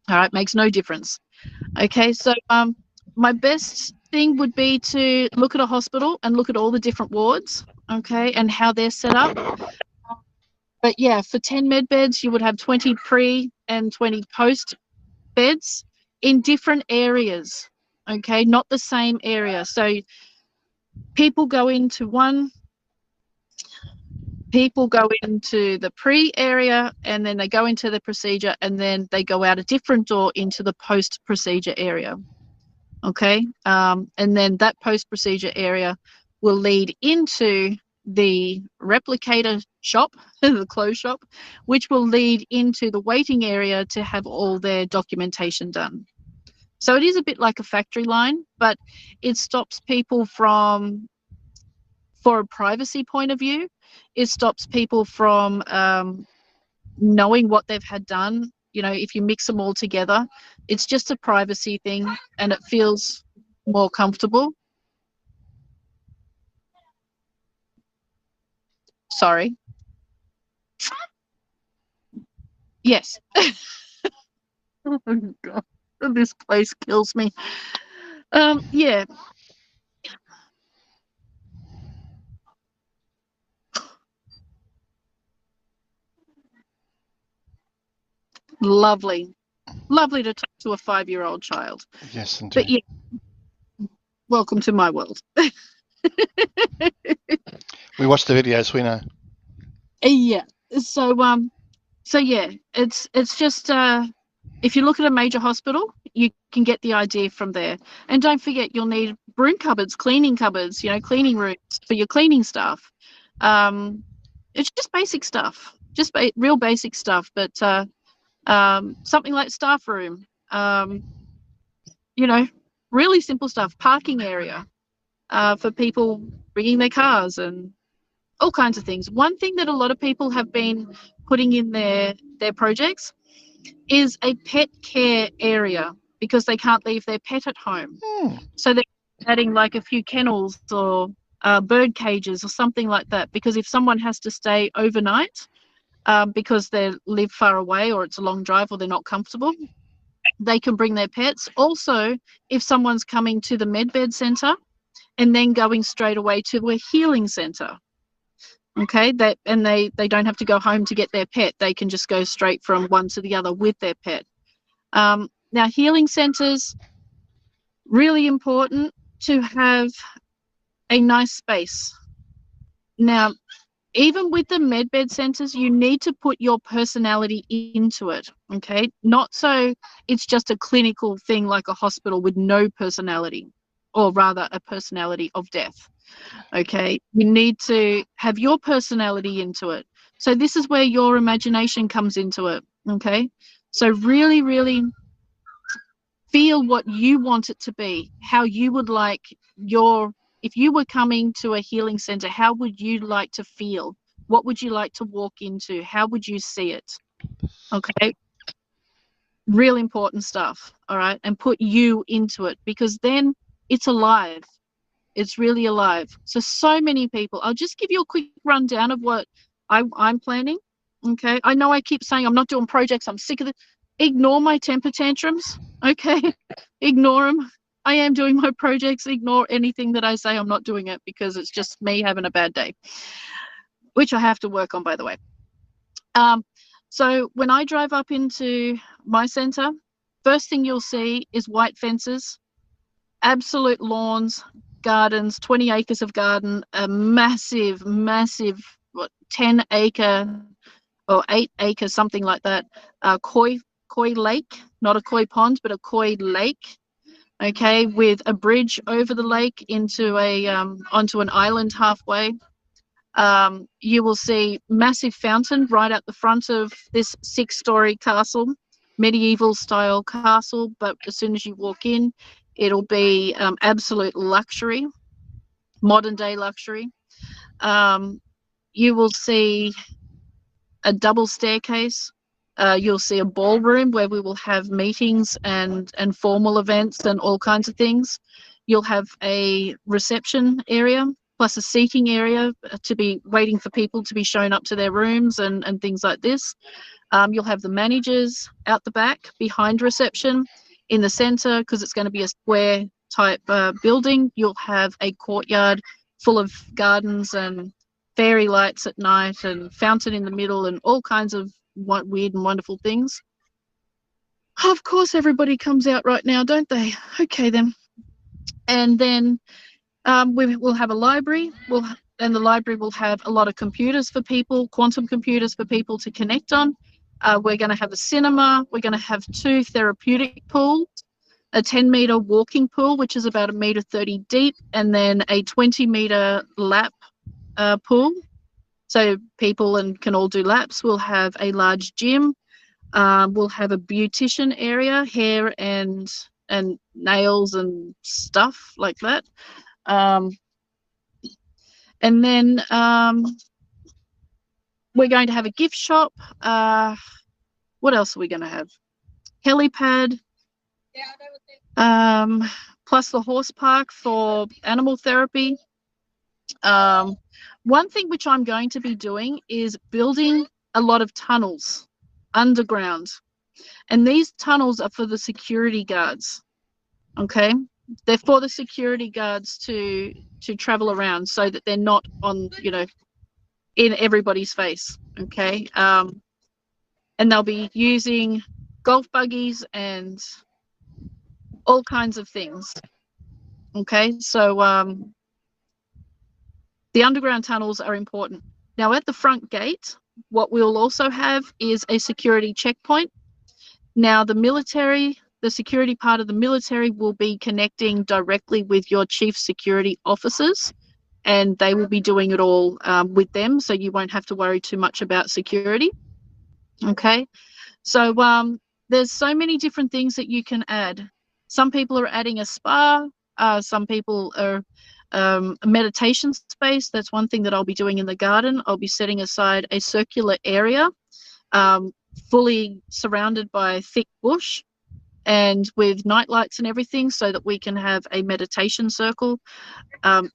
All right, makes no difference. Okay, so my best thing would be to look at a hospital and look at all the different wards, okay, and how they're set up. But yeah, for 10 med beds, you would have 20 pre and 20 post beds in different areas, okay, not the same area. So people go into the pre area and then they go into the procedure and then they go out a different door into the post procedure area. Okay. And then that post procedure area will lead into the replicator shop, the clothes shop, which will lead into the waiting area to have all their documentation done. So it is a bit like a factory line, but it stops people from, for a privacy point of view, it stops people from knowing what they've had done. You know, if you mix them all together, it's just a privacy thing and it feels more comfortable. Sorry. Yes. Oh God, this place kills me. Yeah. Lovely to talk to a 5-year-old child. Yes, indeed. But yeah, welcome to my world. We watch the videos, we know. Yeah. So yeah, it's just if you look at a major hospital, you can get the idea from there. And don't forget, you'll need broom cupboards, cleaning cupboards, you know, cleaning rooms for your cleaning staff. It's just basic stuff, just real basic stuff. But something like staff room, you know, really simple stuff, parking area for people bringing their cars and all kinds of things. One thing that a lot of people have been putting in their projects is a pet care area because they can't leave their pet at home. So they're adding like a few kennels or bird cages or something like that, because if someone has to stay overnight because they live far away or it's a long drive or they're not comfortable, they can bring their pets. Also, if someone's coming to the medbed centre and then going straight away to a healing centre, okay, and they don't have to go home to get their pet. They can just go straight from one to the other with their pet. Now, healing centres, really important to have a nice space. Now, even with the medbed centres, you need to put your personality into it, okay? Not so it's just a clinical thing like a hospital with no personality, or rather a personality of death. Okay, you need to have your personality into it. So this is where your imagination comes into it. Okay, so really, really feel what you want it to be, how you would like if you were coming to a healing center, how would you like to feel? What would you like to walk into? How would you see it? Okay, real important stuff. All right, and put you into it, because then it's alive. It's really alive. So many people. I'll just give you a quick rundown of what I'm planning. Okay. I know I keep saying I'm not doing projects. I'm sick of it. Ignore my temper tantrums. Okay. Ignore them. I am doing my projects. Ignore anything that I say. I'm not doing it because it's just me having a bad day, which I have to work on, by the way. So when I drive up into my center, first thing you'll see is white fences, absolute lawns, gardens, 20 acres of garden, a massive 10 acre or 8 acres, something like that, koi lake, not a koi pond, but a koi lake. Okay, with a bridge over the lake into onto an island halfway. You will see massive fountain right at the front of this 6-story castle, medieval style castle, but as soon as you walk in, it'll be absolute luxury, modern day luxury. You will see a double staircase. You'll see a ballroom where we will have meetings and formal events and all kinds of things. You'll have a reception area plus a seating area to be waiting for people to be shown up to their rooms and things like this. You'll have the managers out the back behind reception. In the center, because it's going to be a square type building, you'll have a courtyard full of gardens and fairy lights at night and fountain in the middle and all kinds of weird and wonderful things. Of course, everybody comes out right now, don't they? Okay, then. And then we will have a library. And the library will have a lot of computers for people, quantum computers for people to connect on. We're going to have a cinema. We're going to have 2 therapeutic pools, a 10-meter walking pool, which is about 1.30 meters deep, and then a 20-meter lap pool. So people can all do laps. We'll have a large gym. We'll have a beautician area, hair and nails and stuff like that. And then we're going to have a gift shop. What else are we going to have? Helipad. Plus the horse park for animal therapy. One thing which I'm going to be doing is building a lot of tunnels underground. And these tunnels are for the security guards. Okay? They're for the security guards to travel around so that they're not on, in everybody's face. Okay? And they'll be using golf buggies and all kinds of things. Okay? So the underground tunnels are important. Now, at the front gate, what we'll also have is a security checkpoint. Now, the security part of the military will be connecting directly with your chief security officers, and they will be doing it all with them, so you won't have to worry too much about security. Okay, so there's so many different things that you can add. Some people are adding a spa. Some people are a meditation space. That's one thing that I'll be doing in the garden. I'll be setting aside a circular area fully surrounded by thick bush and with night lights and everything, so that we can have a meditation circle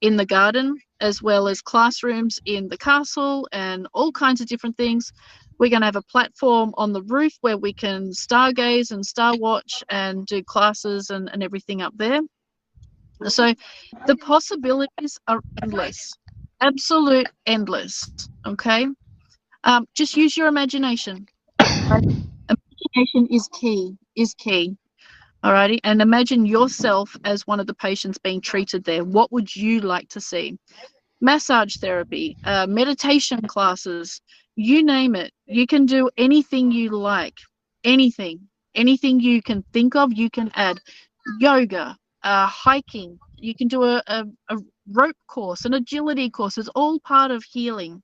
in the garden, as well as classrooms in the castle and all kinds of different things. We're going to have a platform on the roof where we can stargaze and star watch and do classes and everything up there. So the possibilities are endless, absolute endless. Okay, just use your imagination. Imagination is key. Alrighty, and imagine yourself as one of the patients being treated there. What would you like to see? Massage therapy, meditation classes, you name it. You can do anything you like. Anything you can think of, you can add. Yoga, hiking. You can do a rope course, an agility course. It's all part of healing.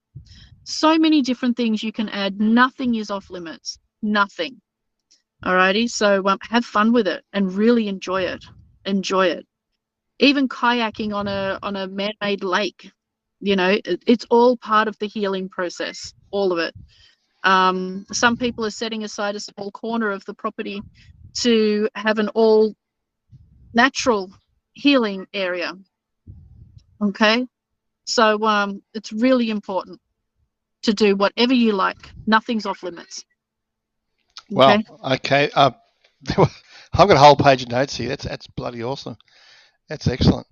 So many different things you can add. Nothing is off limits. Nothing. Alrighty, so have fun with it and really enjoy it. Even kayaking on a man-made lake, it's all part of the healing process, all of it. Some people are setting aside a small corner of the property to have an all natural healing area. Okay, so it's really important to do whatever you like. Nothing's off limits. Well, okay. I've got a whole page of notes here. That's bloody awesome. That's excellent.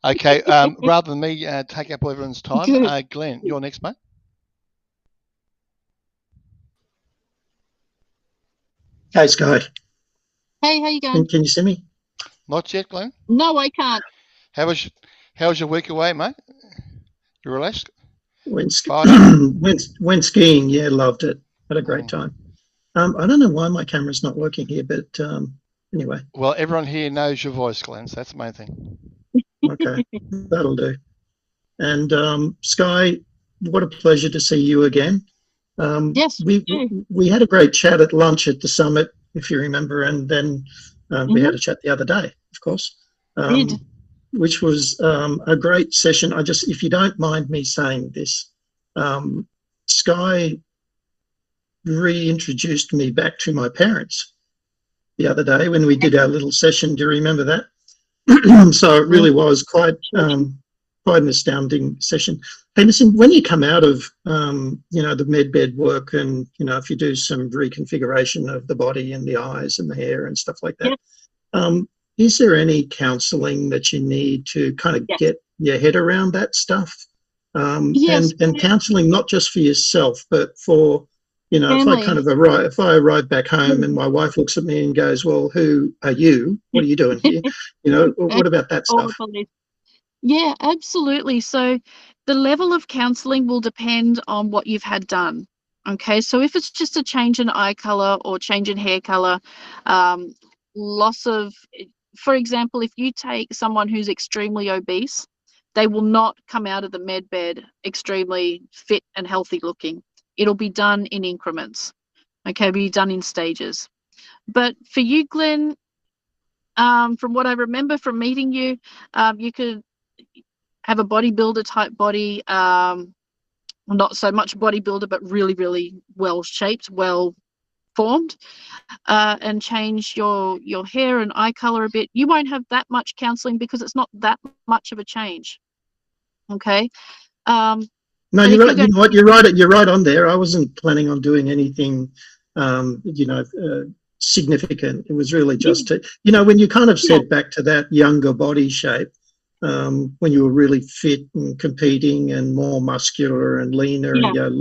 Okay, rather than me take up everyone's time, Glenn, you're next, mate. Hey, Skye. Hey, how you going? Can you see me? Not yet, Glenn. No, I can't. How was your week away, mate? You relaxed? Went, Bye. went skiing. Yeah, loved it. Had a great time. I don't know why my camera's not working here, but anyway. Well, everyone here knows your voice, Glenn. So that's the main thing. Okay, that'll do. And Skye, what a pleasure to see you again. Yes, we had a great chat at lunch at the summit, if you remember, and then we had a chat the other day, of course, which was a great session. If you don't mind me saying this, Skye reintroduced me back to my parents the other day when we did our little session. Do you remember that? So it really was quite an astounding session. Henderson, when you come out of the med bed work, and if you do some reconfiguration of the body and the eyes and the hair and stuff like that, is there any counselling that you need to kind of get your head around that stuff? And counselling not just for yourself, but for if I arrive back home and my wife looks at me and goes, "Well, who are you? What are you doing here?" What about that stuff? Yeah, absolutely. So the level of counselling will depend on what you've had done. Okay, so if it's just a change in eye colour or change in hair colour, loss of, for example, if you take someone who's extremely obese, they will not come out of the med bed extremely fit and healthy looking. It'll be done in increments. Okay, be done in stages. But for you, Glenn, from what I remember from meeting you, you could have a bodybuilder type body, not so much bodybuilder, but really, really well shaped, well formed, and change your hair and eye color a bit. You won't have that much counseling because it's not that much of a change. Okay. No, you're right. You know what? You're right. You're right on there. I wasn't planning on doing anything, significant. It was really just to, when you kind of said back to that younger body shape, when you were really fit and competing and more muscular and leaner and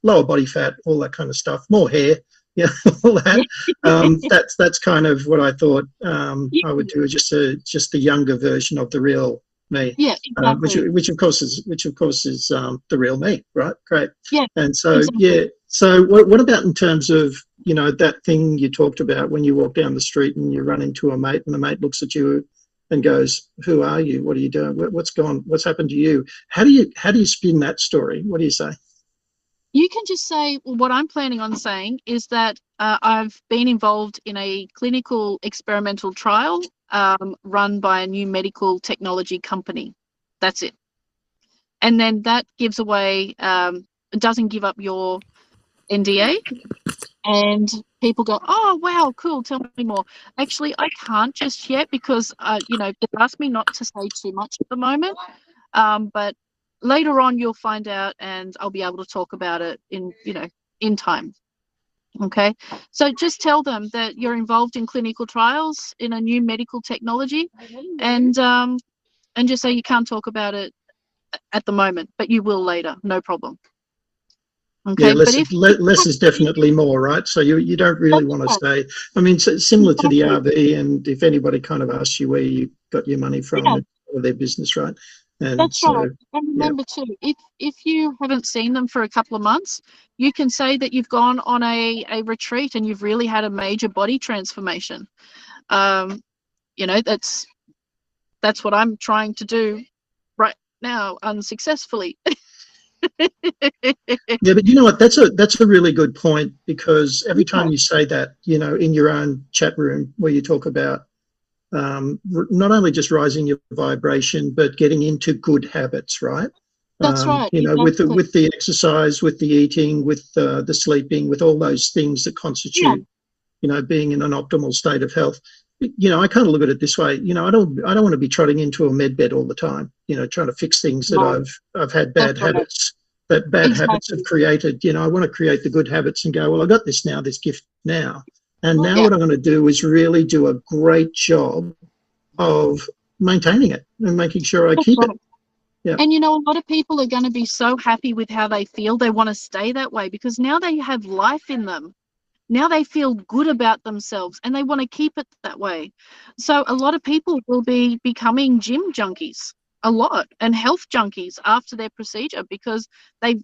lower body fat, all that kind of stuff, more hair, all that. That's kind of what I thought I would do, just a younger version of the real me, exactly. which of course is the real me, right? Great. And so exactly. So what about in terms of that thing you talked about when you walk down the street and you run into a mate and the mate looks at you and goes, "Who are you? What are you doing? What's happened to you?" How do you spin that story? What do you say? You can just say, well, what I'm planning on saying is that I've been involved in a clinical experimental trial run by a new medical technology company. That's it. And then that gives away, doesn't give up your NDA. And people go, "Oh, wow, cool, tell me more." Actually, I can't just yet because, they've asked me not to say too much at the moment. But later on, you'll find out and I'll be able to talk about it in time. Okay, so just tell them that you're involved in clinical trials in a new medical technology, and just say you can't talk about it at the moment, but you will later, no problem. Okay, yeah, less is definitely more, right? So you don't really want to say. I mean, so similar to the RV, and if anybody kind of asks you where you got your money from, it's all their business, right? And that's right. And remember too, if you haven't seen them for a couple of months, you can say that you've gone on a retreat and you've really had a major body transformation. That's what I'm trying to do right now unsuccessfully. Yeah, but you know what? That's a really good point, because every time you say that, in your own chat room where you talk about not only just rising your vibration, but getting into good habits, right? That's right. Exactly. with the exercise, with the eating, with the sleeping, with all those things that constitute, being in an optimal state of health. I kind of look at it this way. I don't want to be trotting into a med bed all the time. Trying to fix things that I've had bad habits. That bad habits have created. I want to create the good habits and go, well, I got this gift now. And now what I'm going to do is really do a great job of maintaining it and making sure I keep it. Yeah. And a lot of people are going to be so happy with how they feel. They want to stay that way because now they have life in them. Now they feel good about themselves and they want to keep it that way. So a lot of people will be becoming gym junkies. a lot, and health junkies after their procedure, because they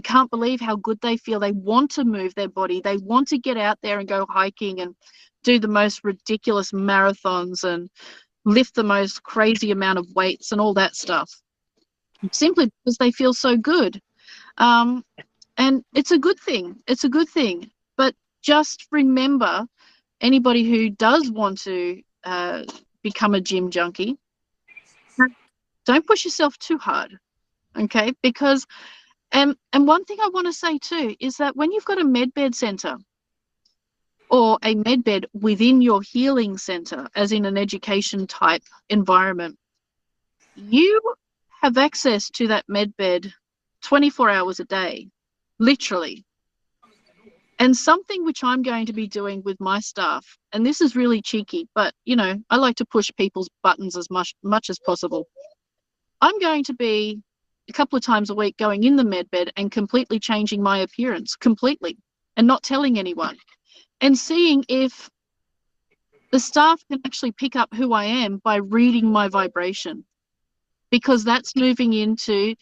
can't believe how good they feel. They want to move their body. They want to get out there and go hiking and do the most ridiculous marathons and lift the most crazy amount of weights and all that stuff, simply because they feel so good. And it's a good thing. It's a good thing. But just remember, anybody who does want to become a gym junkie, don't push yourself too hard, okay? Because, and one thing I want to say too is that when you've got a medbed centre or a medbed within your healing centre, as in an education type environment, you have access to that medbed 24 hours a day, literally. And something which I'm going to be doing with my staff, and this is really cheeky, but, you know, I like to push people's buttons as much as possible. I'm going to be a couple of times a week going in the medbed and completely changing my appearance, completely, and not telling anyone, and seeing if the staff can actually pick up who I am by reading my vibration, because that's moving into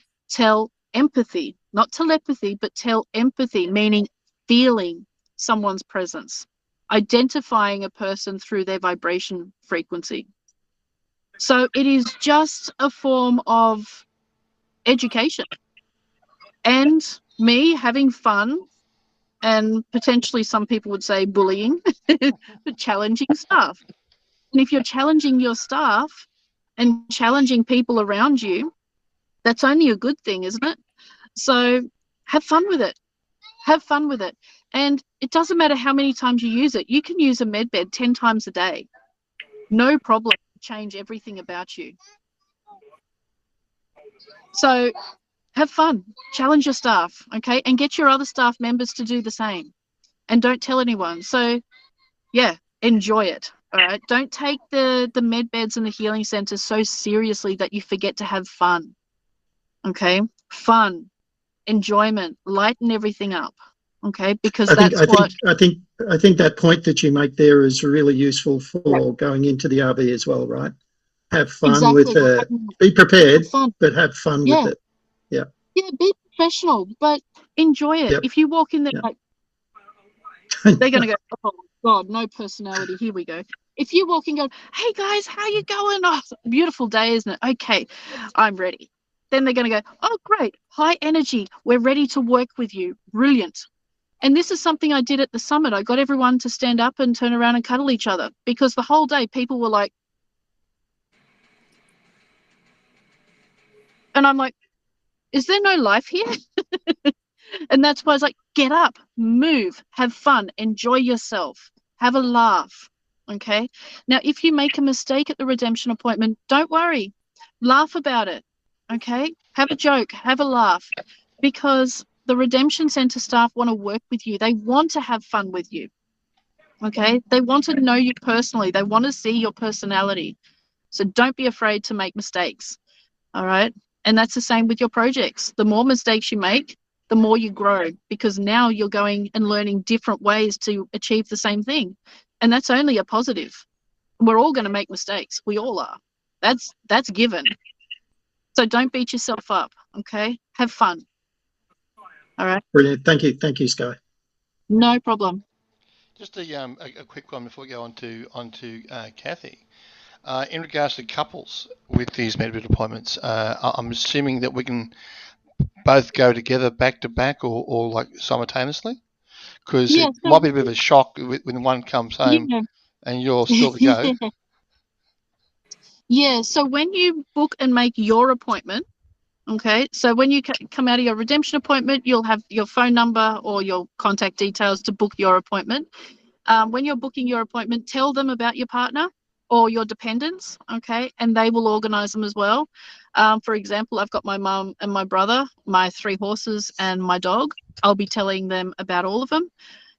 empathy, not telepathy, but empathy, meaning feeling someone's presence, identifying a person through their vibration frequency. So it is just a form of education and me having fun, and potentially some people would say bullying, but challenging staff. And if you're challenging your staff and challenging people around you, that's only a good thing, isn't it? So have fun with it. Have fun with it. And it doesn't matter how many times you use it. You can use a medbed 10 times a day. No problem. Change everything about you. So have fun. Challenge your staff, okay? And get your other staff members to do the same. And don't tell anyone. So, yeah, enjoy it, all right? Don't take the med beds and the healing centers so seriously that you forget to have fun, okay? Fun, enjoyment, lighten everything up, okay? Because I think that point that you make there is really useful for going into the RV as well, right? Have fun with be prepared, but have fun with it. Yeah. Yeah, be professional, but enjoy it. If you walk in there like, they're going to go, oh, God, no personality. Here we go. If you walk in and go, hey, guys, how you going? Oh, it's a beautiful day, isn't it? Okay, I'm ready. Then they're going to go, oh, great, high energy. We're ready to work with you. Brilliant. And this is something I did at the summit. I got everyone to stand up and turn around and cuddle each other, because the whole day people were like, and I'm like, is there no life here? And that's why I was like, get up, move, have fun, enjoy yourself, have a laugh, okay? Now, if you make a mistake at the redemption appointment, don't worry, laugh about it, okay? Have a joke, have a laugh, because the redemption center staff want to work with you. They want to have fun with you, okay? They want to know you personally. They want to see your personality. So don't be afraid to make mistakes, all right? And that's the same with your projects. The more mistakes you make, the more you grow, because now you're going and learning different ways to achieve the same thing. And that's only a positive. We're all going to make mistakes. We all are. That's given. So don't beat yourself up, okay? Have fun. All right. Brilliant. Thank you. Thank you, Skye. No problem. Just a quick one before we go on to Kathy. In regards to couples with these medbed appointments, I'm assuming that we can both go together back to back or like simultaneously, because it might be a bit of a shock when one comes home and you're still to go. Yeah, so when you book and make your appointment, okay, so when you come out of your redemption appointment, you'll have your phone number or your contact details to book your appointment. When you're booking your appointment, tell them about your partner or your dependents, okay, and they will organise them as well. For example, I've got my mum and my brother, my 3 horses and my dog. I'll be telling them about all of them.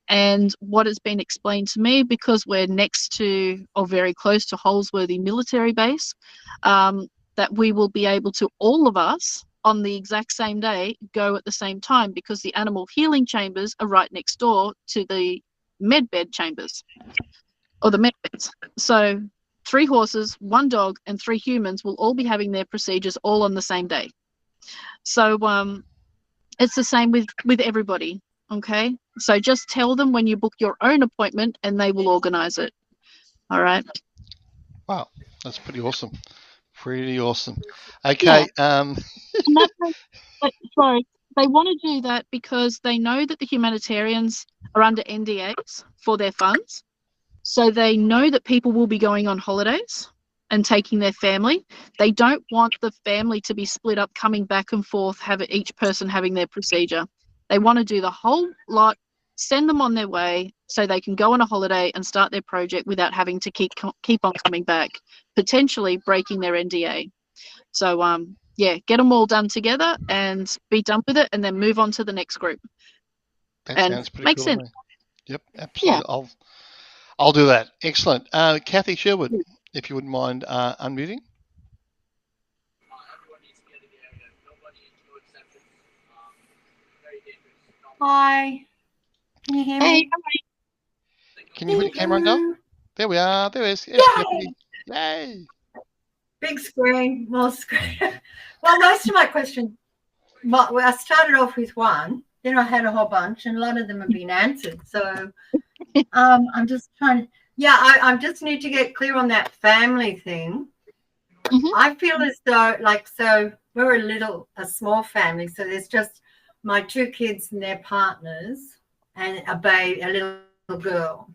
And what has been explained to me, because we're next to or very close to Holsworthy military base, that we will be able to, all of us, on the exact same day, go at the same time, because the animal healing chambers are right next door to the medbed chambers, or the medbeds. So 3 horses, 1 dog, and 3 humans will all be having their procedures all on the same day. So it's the same with everybody. Okay, so just tell them when you book your own appointment, and they will organize it. All right. Wow, that's pretty awesome. Pretty awesome. Okay. Yeah. Sorry, they want to do that because they know that the humanitarians are under NDAs for their funds. So they know that people will be going on holidays and taking their family. They don't want the family to be split up, coming back and forth, each person having their procedure. They want to do the whole lot, send them on their way so they can go on a holiday and start their project without having to keep on coming back, potentially breaking their NDA. So yeah, get them all done together and be done with it, and then move on to the next group. That sounds pretty makes cool. sense. Yep, absolutely. Yeah. I'll do that. Excellent. Kathy Sherwood, if you wouldn't mind unmuting. Hi. Can you hear me? Can you put your camera on, Dale? There we are. There it is. Yes, Kathy. Yay. Big screen, more screen. Well, most of my questions, I started off with one, then I had a whole bunch, and a lot of them have been answered. So I'm just trying to, I just need to get clear on that family thing. Mm-hmm. I feel as though, so we're a small family. So there's just my 2 kids and their partners and a little girl.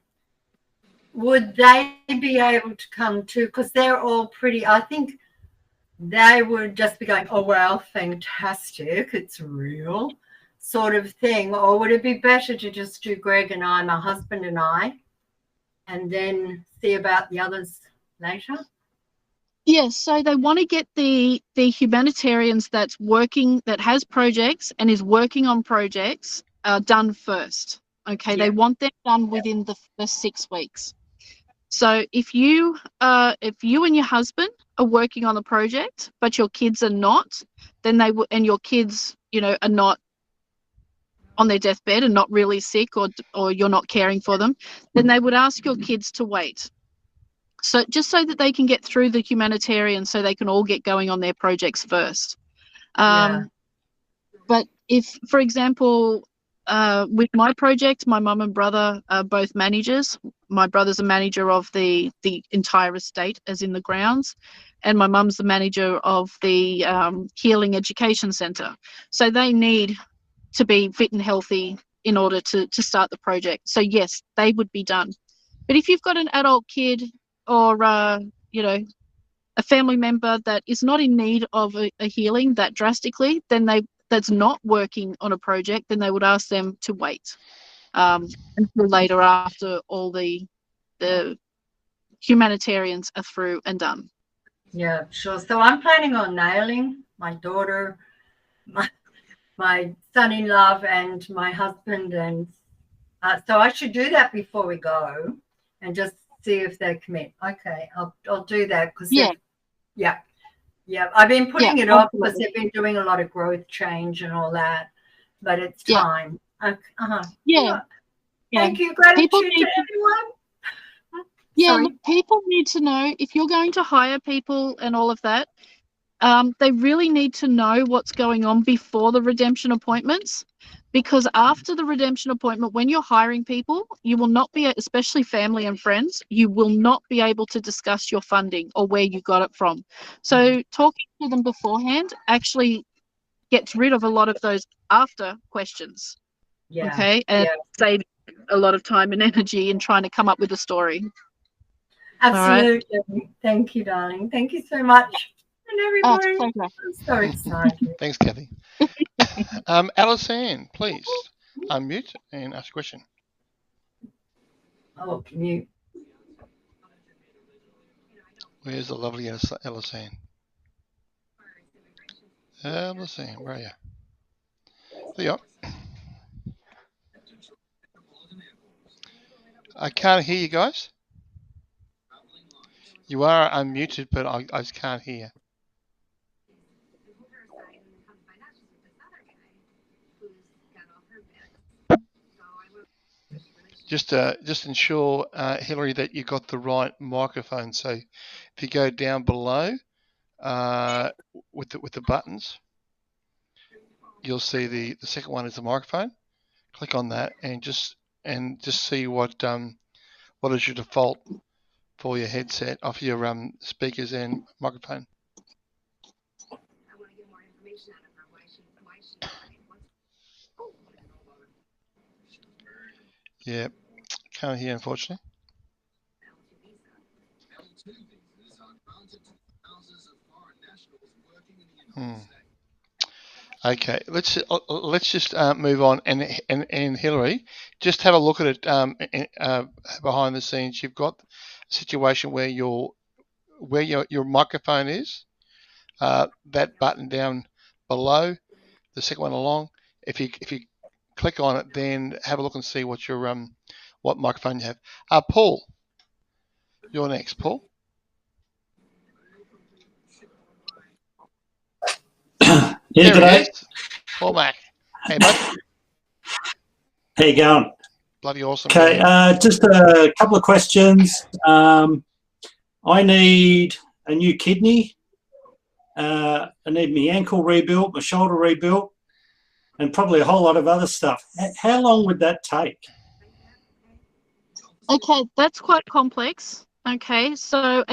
Would they be able to come too? Because they're all pretty, I think they would just be going, oh, well, fantastic, it's real sort of thing. Or would it be better to just do Greg and I, my husband and I, and then see about the others later? Yes, so they want to get the humanitarians that has projects and is working on projects done first. Okay, they want them done within the first 6 weeks. So if you and your husband are working on a project, but your kids are not, then and your kids, are not on their deathbed and not really sick, or you're not caring for them, then they would ask your kids to wait. So just so that they can get through the humanitarian, so they can all get going on their projects first. But if, for example, with my project, my mum and brother are both managers. My brother's a manager of the entire estate, as in the grounds, and my mum's the manager of the Healing Education Centre. So they need to be fit and healthy in order to start the project. So yes, they would be done. But if you've got an adult kid or a family member that is not in need of a healing that drastically, then that's not working on a project, then they would ask them to wait until later, after all the humanitarians are through and done. Yeah, sure. So I'm planning on nailing my daughter, my son-in-law, and my husband, and so I should do that before we go, and just see if they commit. Okay, I'll do that because I've been putting it off because they've been doing a lot of growth change and all that, but it's time. Thank you. Gratitude to everyone. Look, people need to know, if you're going to hire people and all of that, they really need to know what's going on before the redemption appointments, because after the redemption appointment, when you're hiring people, you will not be, especially family and friends, you will not be able to discuss your funding or where you got it from. So talking to them beforehand actually gets rid of a lot of those after questions. And save a lot of time and energy in trying to come up with a story. Absolutely. Right. Thank you, darling. Thank you so much. And everybody, I'm so excited. Thanks, Kathy. Alison, please unmute and ask a question. Oh, mute. Where's the lovely Alison? Alison, where are you? There you are. I can't hear you guys. You are unmuted, but I just can't hear. just ensure, Hillary, that you got the right microphone. So if you go down below with the buttons, you'll see the second one is the microphone. Click on that and just see what is your default for your headset, of your speakers and microphone. Yeah, can't hear, unfortunately. Okay, let's just move on, and Hillary, just have a look at it behind the scenes. You've got a situation where your microphone is, that button down below, the second one along. If you click on it, then have a look and see what your what microphone you have. Paul, you're next. Paul. Yeah, g'day. Paul Mac. Hey, bud. How you going? Bloody awesome. Okay, just a couple of questions. I need a new kidney. I need my ankle rebuilt, my shoulder rebuilt, and probably a whole lot of other stuff. How long would that take? Okay, that's quite complex. Okay, so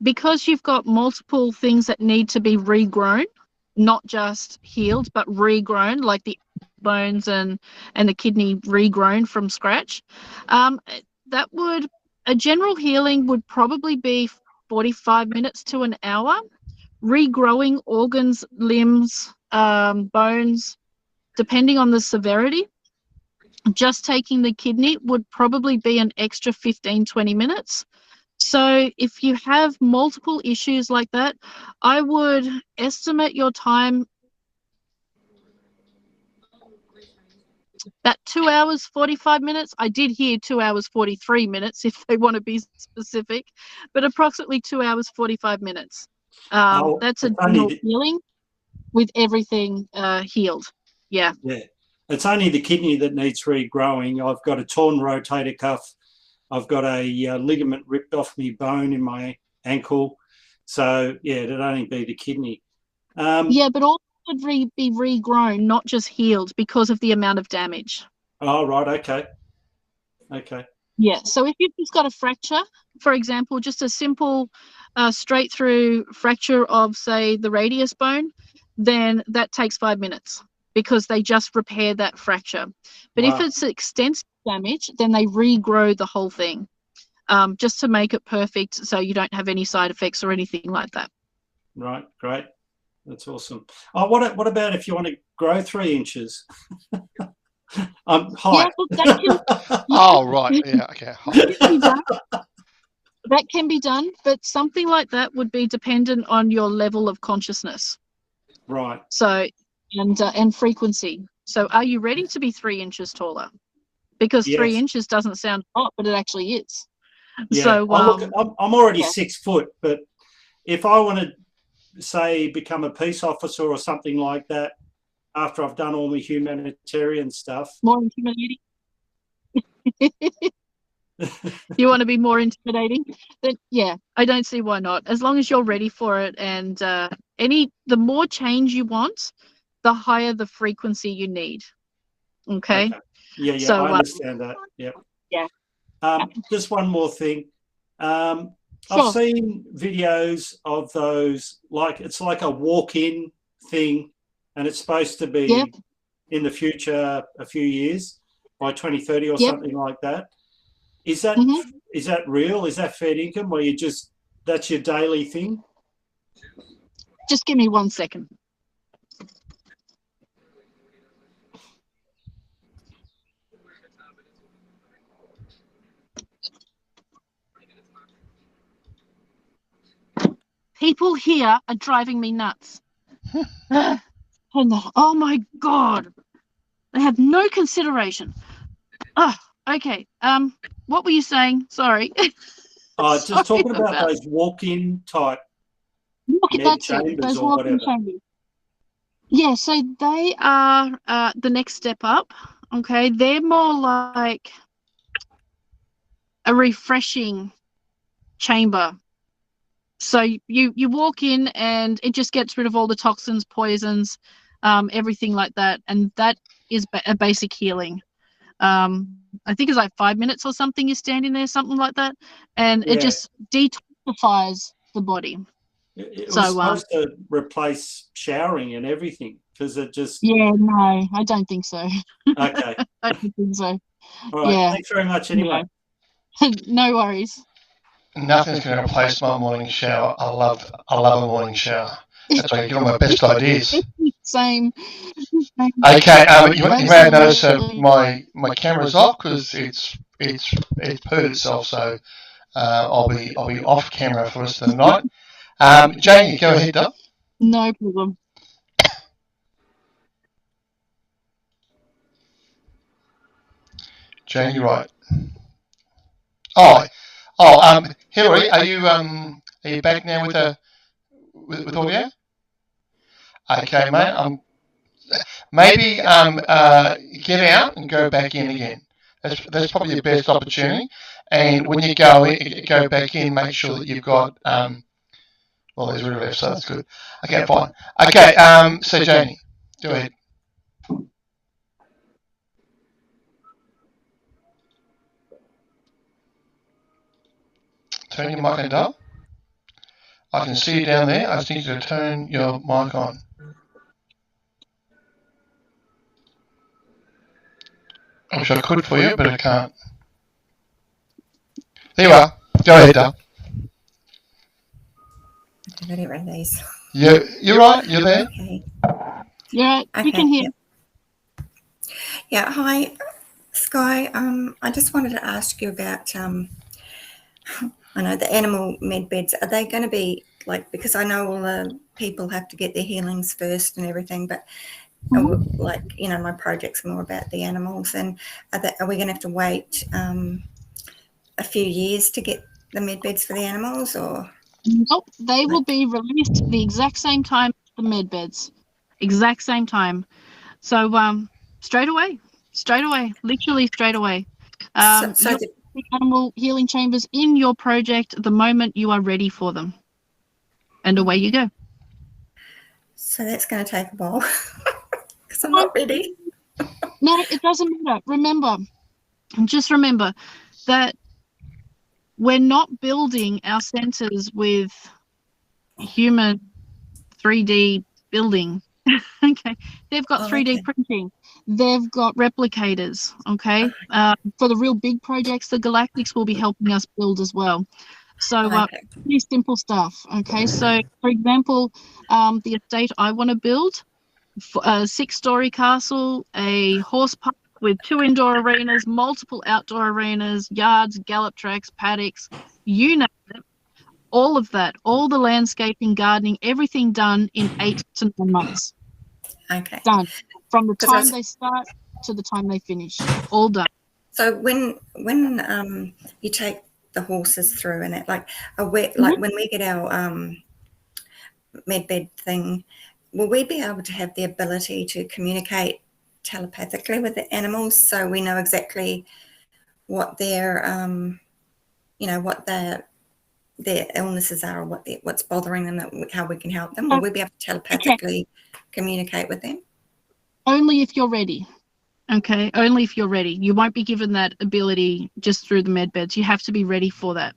because you've got multiple things that need to be regrown, not just healed, but regrown, like the bones and the kidney regrown from scratch, a general healing would probably be 45 minutes to an hour. Regrowing organs, limbs, bones, depending on the severity, just taking the kidney would probably be an extra 15-20 minutes. So if you have multiple issues like that, I would estimate your time about 2 hours 45 minutes. I did hear 2 hours 43 minutes if they want to be specific, but approximately 2 hours 45 minutes. That's a general healing with everything healed. Yeah. Yeah. It's only the kidney that needs regrowing. I've got a torn rotator cuff. I've got a ligament ripped off my bone in my ankle. So, yeah, it'd only be the kidney. Yeah, but all would be regrown, not just healed, because of the amount of damage. Oh, right. Okay. Okay. Yeah. So if you've just got a fracture, for example, just a simple straight through fracture of, say, the radius bone, then that takes 5 minutes because they just repair that fracture. But if it's extensive damage, then they regrow the whole thing, just to make it perfect so you don't have any side effects or anything like that. Right. Great. That's awesome. Oh, what about if you want to grow 3 inches? Height. Yeah, oh, right. Yeah, okay. That can be done, but something like that would be dependent on your level of consciousness. Right. So, and frequency. So are you ready to be 3 inches taller? Because 3 inches doesn't sound a lot, but it actually is. Yeah. So, I'm already 6 foot, but if I want to, say, become a peace officer or something like that, after I've done all my humanitarian stuff. More intimidating? You want to be more intimidating? Then yeah, I don't see why not. As long as you're ready for it, and the more change you want, the higher the frequency you need. Okay. Yeah, so, I understand that. Yeah. Yeah. Just one more thing. Sure. I've seen videos of those, it's like a walk-in thing, and it's supposed to be in the future, a few years, by 2030 or something like that. Is that is that real? Is that fair income, or that's your daily thing? Just give me 1 second. People here are driving me nuts. Oh my God. They have no consideration. Oh, okay. What were you saying? Sorry. Just talking about those walk-in type chambers or whatever. Chambers. Yeah, so they are the next step up. Okay, they're more like a refreshing chamber. So you walk in and it just gets rid of all the toxins, poisons, everything like that, and that is a basic healing. I think it's like 5 minutes or something. You're standing there, something like that, and it just detoxifies the body. It was supposed to replace showering and everything because it just. Yeah, no, I don't think so. Okay. I don't think so. All right. Yeah. Thanks very much. Anyway. No worries. Nothing's going to replace my morning shower. I love a morning shower. That's where I get all my best ideas. Same. Okay. You may have noticed my camera's off because it's pooed itself. So I'll be off camera for the rest of the night. Janie, go ahead, Doug. No problem. Janie, right? Hillary, are you back now with audio? Okay, mate. Maybe get out and go back in again. That's probably your best opportunity. And when you go back in, make sure that you've got well, there's rid of left, so that's good. Okay, fine. Okay, so Janie, go ahead. Turn your mic on, Doug. I can see you down there. I just need you to turn your mic on. I wish I could for you, but I can't. There you are. Go ahead, Doug. I got it right, these. You're right. You're there. Okay. Yeah, okay, you can hear. Yeah. Hi, Skye. I just wanted to ask you about. I know the animal med beds. Are they going to be like, because I know all the people have to get their healings first and everything, but like, you know, my project's more about the animals, and are we going to have to wait a few years to get the med beds for the animals, or? Nope, they will be released the exact same time as the med beds, exact same time. So straight away, literally straight away. So the animal healing chambers in your project the moment you are ready for them, and away you go. So that's going to take a while because I'm not ready. No, it doesn't matter. Just remember that we're not building our centers with human 3D building. Okay, they've got 3D printing. They've got replicators. Okay, for the real big projects, the Galactics will be helping us build as well. So pretty simple stuff. Okay, so for example, the estate I want to build, a 6-story castle, a horse park with 2 indoor arenas, multiple outdoor arenas, yards, gallop tracks, paddocks, you name it. All of that, all the landscaping, gardening, everything done in 8 to 9 months. Okay. Done. From the time they start to the time they finish. All done. So when you take the horses through and it, like when we get our med bed thing, will we be able to have the ability to communicate telepathically with the animals, so we know exactly what their what their illnesses are, or what's bothering them, how we can help them? Will we be able to telepathically communicate with them? Only if you're ready. Okay, only if you're ready. You won't be given that ability just through the med beds. You have to be ready for that.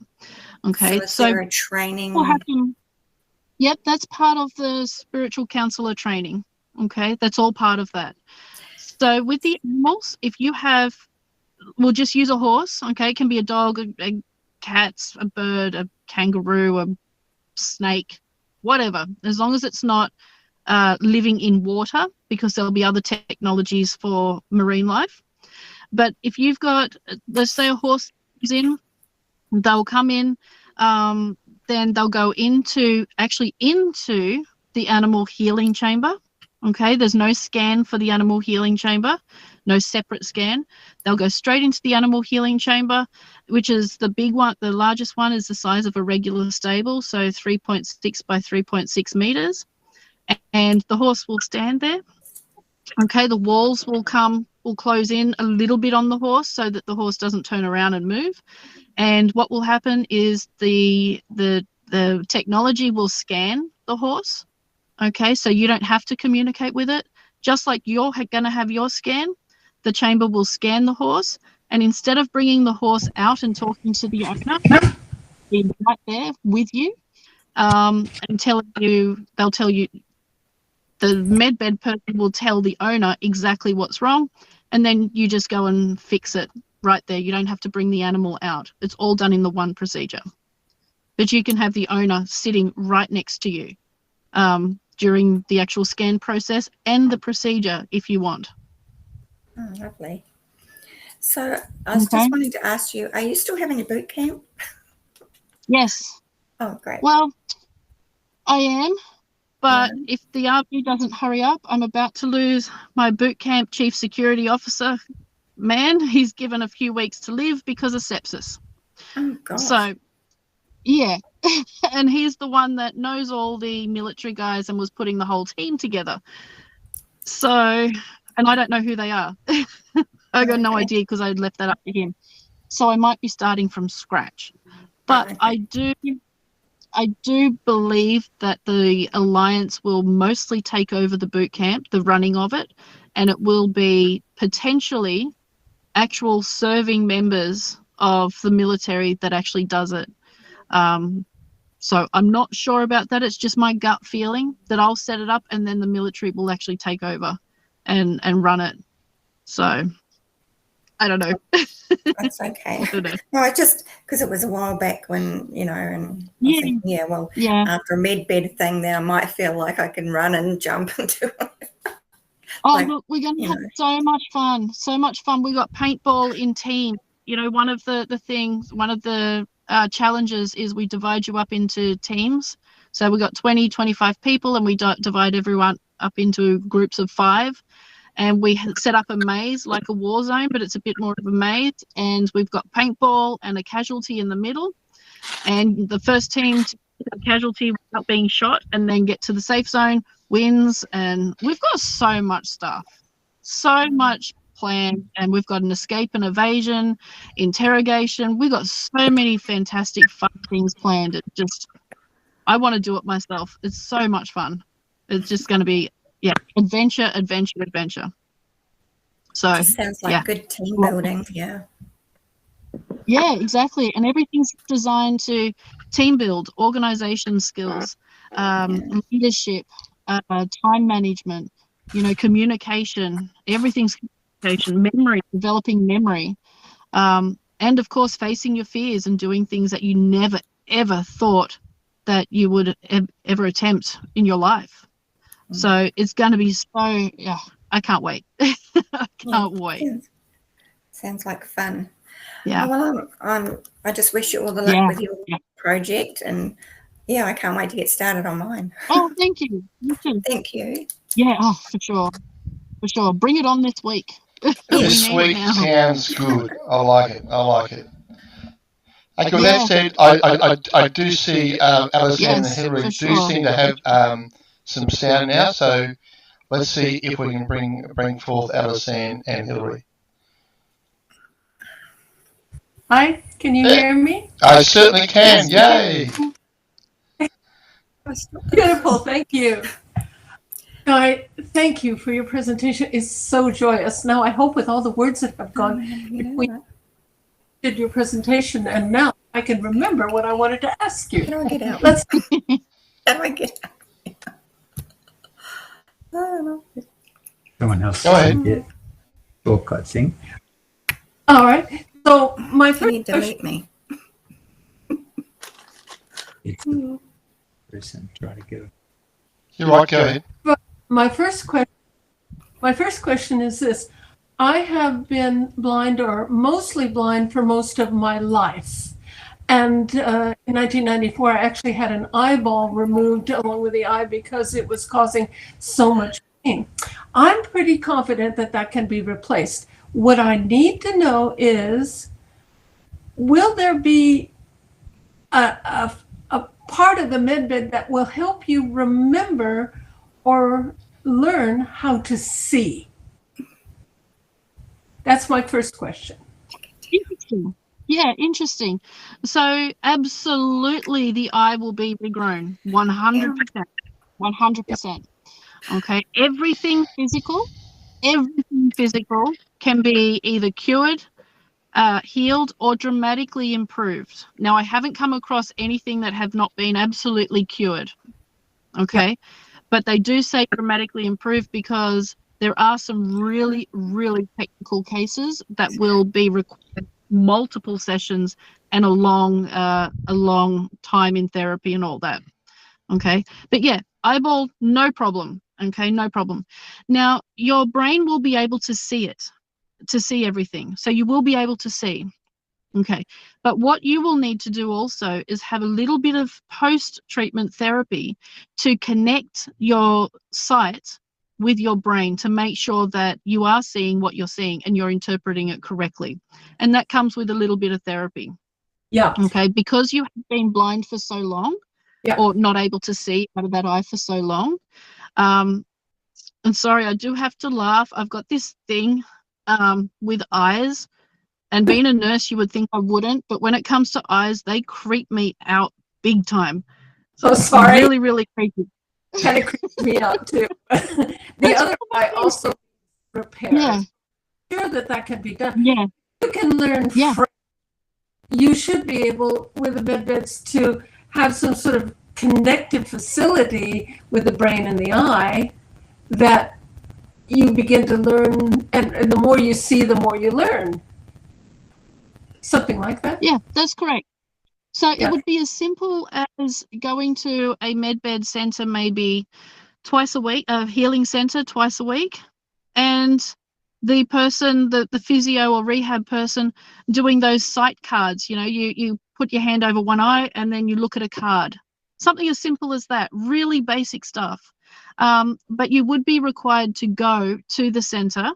Okay, so is there a training? Yep, that's part of the spiritual counselor training. Okay, that's all part of that. So with the animals, if you have, we'll just use a horse. Okay, it can be a dog, a cat, a bird, a kangaroo, a snake, whatever, as long as it's not living in water, because there'll be other technologies for marine life. But if you've got, let's say a horse is in, they'll come in, then they'll go into the animal healing chamber. Okay, there's no scan for the animal healing chamber, no separate scan. They'll go straight into the animal healing chamber, which is the big one. The largest one is the size of a regular stable, so 3.6 by 3.6 meters. And the horse will stand there, Okay, the walls will close in a little bit on the horse so that the horse doesn't turn around and move. And what will happen is the technology will scan the horse. Okay, so you don't have to communicate with it. Just like you're going to have your scan, the chamber will scan the horse. And instead of bringing the horse out and talking to the owner, be right there with you, and they'll tell you, the medbed person will tell the owner exactly what's wrong, and then you just go and fix it right there. You don't have to bring the animal out. It's all done in the one procedure. But you can have the owner sitting right next to you during the actual scan process and the procedure if you want. Oh, lovely. So I was just wanting to ask you, are you still having a boot camp? Yes. Oh, great. Well, I am, but if the RV doesn't hurry up, I'm about to lose my boot camp chief security officer man. He's given a few weeks to live because of sepsis. Oh, gosh. So, yeah. And he's the one that knows all the military guys and was putting the whole team together. So, and I don't know who they are. I got no idea because I left that up to him. So I might be starting from scratch. But I do believe that the Alliance will mostly take over the boot camp, the running of it, and it will be potentially actual serving members of the military that actually does it. So I'm not sure about that. It's just my gut feeling that I'll set it up and then the military will actually take over and run it. So I don't know. That's okay. I don't know. No, just because it was a while back when, you know, and I think, after a med bed thing, then I might feel like I can run and jump into it. Oh, look, we're going to have so much fun. So much fun. We got paintball in team. You know, one of the things, one of the challenges is we divide you up into teams. So we got 20, 25 people and we divide everyone up into groups of 5. And we set up a maze like a war zone, but it's a bit more of a maze. And we've got paintball and a casualty in the middle. And the first team to get the casualty without being shot and then get to the safe zone wins. And we've got so much stuff, so much planned. And we've got an escape and evasion, interrogation. We've got so many fantastic fun things planned. It just, I want to do it myself. It's so much fun. It's just going to be, adventure. So it sounds like good team building. Yeah, exactly. And everything's designed to team build, organization skills, leadership, time management, communication. Everything's communication, memory, developing memory, and of course facing your fears and doing things that you never ever thought that you would ever attempt in your life. So it's going to be so, I can't wait. I can't wait. Sounds like fun. Yeah. Well, I just wish you all the luck with your project, and I can't wait to get started on mine. Oh, thank you. You too. Thank you. Yeah, for sure. Bring it on this week. This week sounds good. I like it. Okay, with that said, I do see Alison and Hillary seem to have some sound now, so let's see if we can bring forth Alison and Hillary. Hi, can you hear me? I certainly can. Yay! Beautiful, thank you. Skye, thank you for your presentation. It's so joyous. Now I hope with all the words that have gone, we did your presentation, and now I can remember what I wanted to ask you. How do I get out? How do I get out? I don't know. Someone else. Go ahead. Get shortcut thing. All right. So my first delete me. It's the person trying to get it. You're right. Go ahead. My first question is this: I have been blind, or mostly blind, for most of my life. And in 1994, I actually had an eyeball removed along with the eye because it was causing so much pain. I'm pretty confident that that can be replaced. What I need to know is, will there be a part of the medbed that will help you remember or learn how to see? That's my first question. Interesting. Yeah, interesting. So absolutely the eye will be regrown 100%. 100%. Okay. Everything physical can be either cured, healed, or dramatically improved. Now, I haven't come across anything that have not been absolutely cured. Okay. Yep. But they do say dramatically improved because there are some really, really technical cases that will be required multiple sessions and a long time in therapy and all that. Okay. But yeah, eyeball, no problem. Okay, no problem. Now, your brain will be able to see it, to see everything. So you will be able to see. Okay. But what you will need to do also is have a little bit of post-treatment therapy to connect your sight with your brain to make sure that you are seeing what you're seeing and you're interpreting it correctly. And that comes with a little bit of therapy. Yeah. Okay. Because you have been blind for so long, yeah, or not able to see out of that eye for so long. And sorry, I do have to laugh. I've got this thing with eyes. And being a nurse, you would think I wouldn't, but when it comes to eyes, they creep me out big time. So sorry. Really, really creepy. Kind of creeps me out too. The other eye also repaired. Yeah. Sure that can be done. Yeah. You can learn. Yeah. You should be able, with the med beds, to have some sort of connective facility with the brain and the eye that you begin to learn, and the more you see, the more you learn. Something like that? Yeah, that's correct. So it would be as simple as going to a medbed center maybe twice a week, a healing center twice a week, and the person, the physio or rehab person doing those sight cards. You know, you put your hand over one eye and then you look at a card. Something as simple as that, really basic stuff. But you would be required to go to the center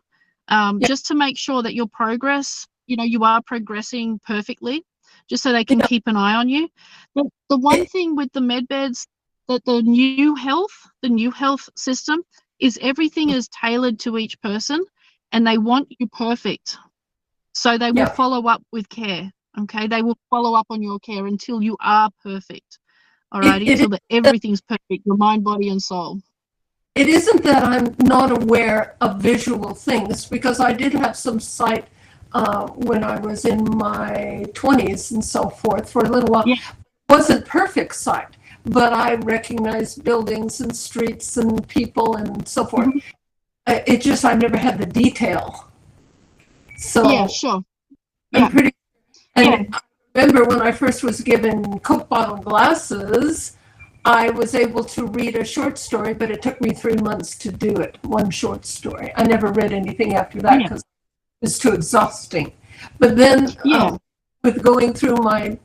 just to make sure that your progress, you know, you are progressing perfectly, just so they can keep an eye on you. But the one thing with the med beds, that the new health system is everything is tailored to each person and they want you perfect. So they will follow up with care. Okay. They will follow up on your care until you are perfect. All righty. Until everything's perfect, your mind, body, and soul. It isn't that I'm not aware of visual things, because I did have some sight when I was in my 20s and so forth for a little while. Yeah. It wasn't perfect sight, but I recognized buildings and streets and people and so forth. Mm-hmm. It just, I never had the detail. So yeah, sure. I'm pretty. And I remember when I first was given Coke bottle glasses, I was able to read a short story, but it took me 3 months to do it. One short story. I never read anything after that because it was too exhausting. But then with going through my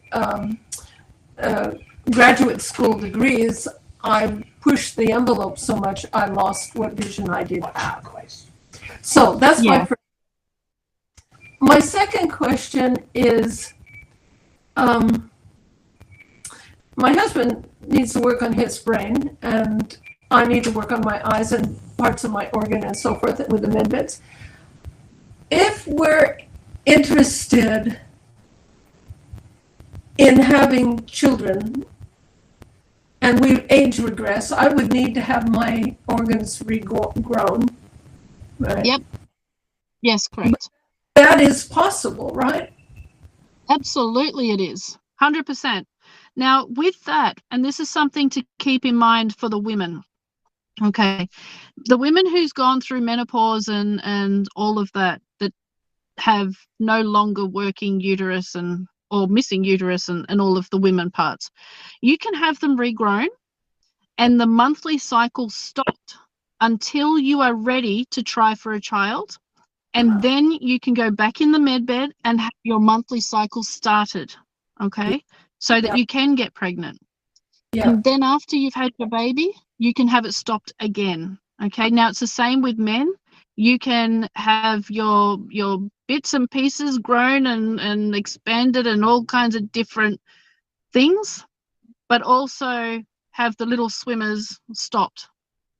graduate school degrees, I pushed the envelope so much I lost what vision I did have. So that's my first. My second question is, my husband needs to work on his brain, and I need to work on my eyes and parts of my organ and so forth with the med beds. If we're interested in having children and we age regress, I would need to have my organs regrown. Right? Yep. Yes, correct. That is possible, right? Absolutely it is. 100%. Now, with that, and this is something to keep in mind for the women, okay, the women who's gone through menopause and all of that have no longer working uterus or missing uterus and all of the women parts, you can have them regrown and the monthly cycle stopped until you are ready to try for a child. And then you can go back in the med bed and have your monthly cycle started, okay, so that you can get pregnant. Yeah. And then after you've had your baby, you can have it stopped again, okay? Now, it's the same with men. You can have your bits and pieces grown and expanded and all kinds of different things, but also have the little swimmers stopped,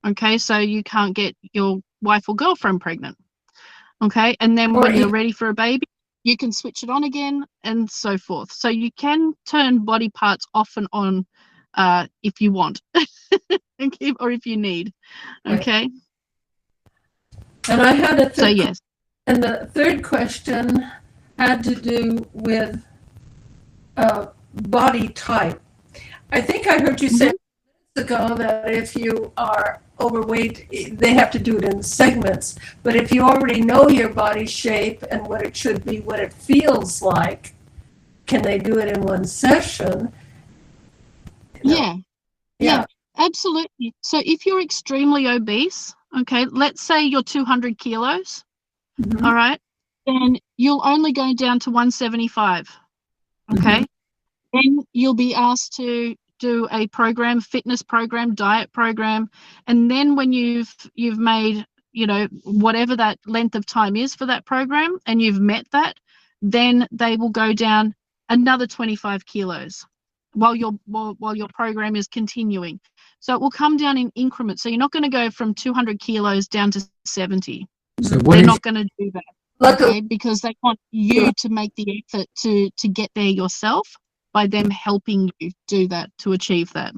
Okay, so you can't get your wife or girlfriend pregnant. Okay, and then when you're ready for a baby, you can switch it on again and so forth. So you can turn body parts off and on if you want or if you need. Okay. And I had a so yes. And the third question had to do with body type. I think I heard you say minutes ago that if you are overweight, they have to do it in segments. But if you already know your body shape and what it should be, what it feels like, can they do it in one session? Yeah, absolutely. So if you're extremely obese, okay, let's say you're 200 kilos, all right, then you'll only go down to 175, okay? Then you'll be asked to do a program, fitness program, diet program, and then when you've made, you know, whatever that length of time is for that program and you've met that, then they will go down another 25 kilos while your program is continuing. So it will come down in increments. So you're not going to go from 200 kilos down to 70. So they're not going to do that, okay? Because they want you to make the effort to get there yourself by them helping you do that, to achieve that.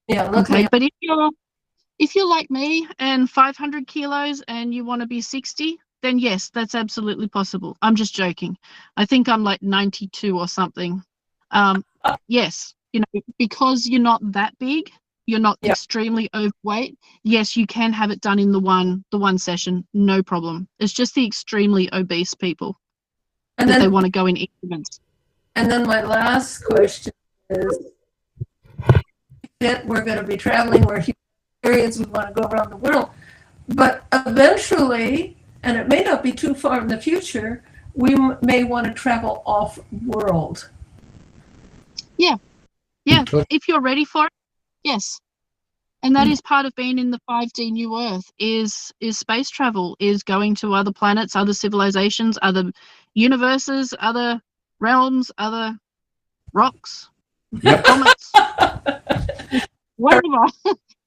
Yeah. Okay. But if you're like me and 500 kilos and you want to be 60, then yes, that's absolutely possible. I'm just joking. I think I'm like 92 or something. Yes, you know, because you're not that big, you're not extremely overweight. Yes, you can have it done in the one session, no problem. It's just the extremely obese people and that they want to go in increments. And then my last question is that we're going to be traveling, we're humanitarians, we want to go around the world, but eventually, and it may not be too far in the future, we may want to travel off world. Yeah, if you're ready for it, yes. And that is part of being in the 5D New Earth is space travel, is going to other planets, other civilizations, other universes, other realms, other rocks, comets, whatever,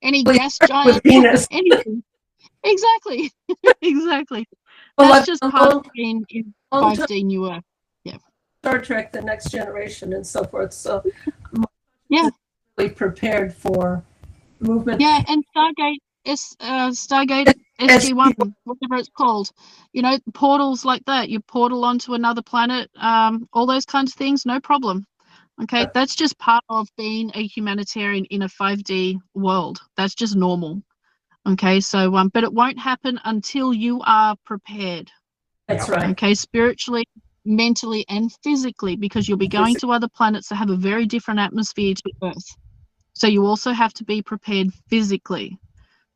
any gas giant, anything. Exactly, exactly. Well, that's just part of being in 5D New Earth. Yeah. Star Trek: The Next Generation and so forth. So yeah, really prepared for movement. Yeah, and Stargate SG-1, whatever it's called, you know, portals like that. You portal onto another planet, all those kinds of things, no problem. Okay, that's just part of being a humanitarian in a 5D world. That's just normal. Okay, so but it won't happen until you are prepared. That's right. Okay, spiritually, mentally, and physically, because you'll be going to other planets that have a very different atmosphere to Earth. So you also have to be prepared physically,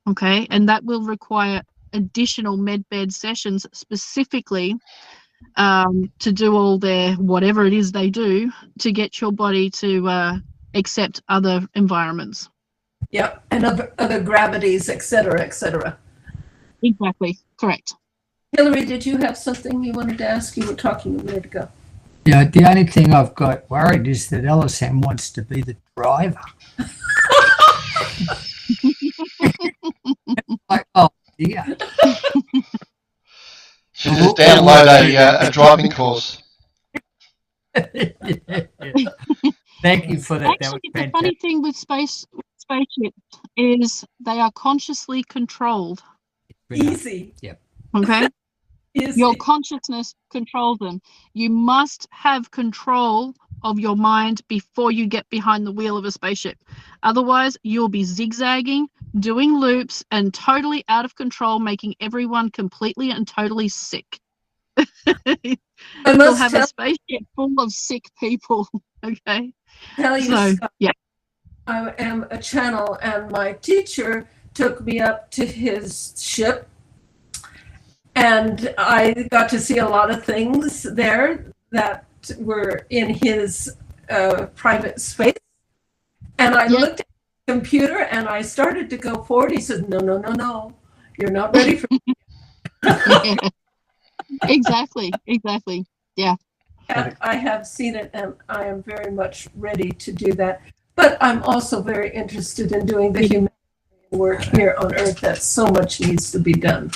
okay? And that will require additional medbed sessions specifically to do all their, whatever it is they do, to get your body to accept other environments. Yep, and other gravities, et cetera, et cetera. Exactly, correct. Hillary, did you have something you wanted to ask? You were talking a minute ago. Yeah, the only thing I've got worried is that Ellison wants to be the driver. Like, oh, yeah. Should just download a driving course. Thank you for that. Actually, the funny thing with spaceships is they are consciously controlled. Easy. Yep. Okay. Easy. Your consciousness controls them. You must have control of your mind before you get behind the wheel of a spaceship. Otherwise, you'll be zigzagging, doing loops, and totally out of control, making everyone completely and totally sick. You'll have a spaceship full of sick people. Okay. Tell you, so, yeah. I am a channel, and my teacher took me up to his ship, and I got to see a lot of things there that were in his private space. And I looked at the computer and I started to go forward. He said, no, you're not ready for yeah. Exactly. Yeah. And I have seen it, and I am very much ready to do that. But I'm also very interested in doing the humanitarian work here on Earth that so much needs to be done.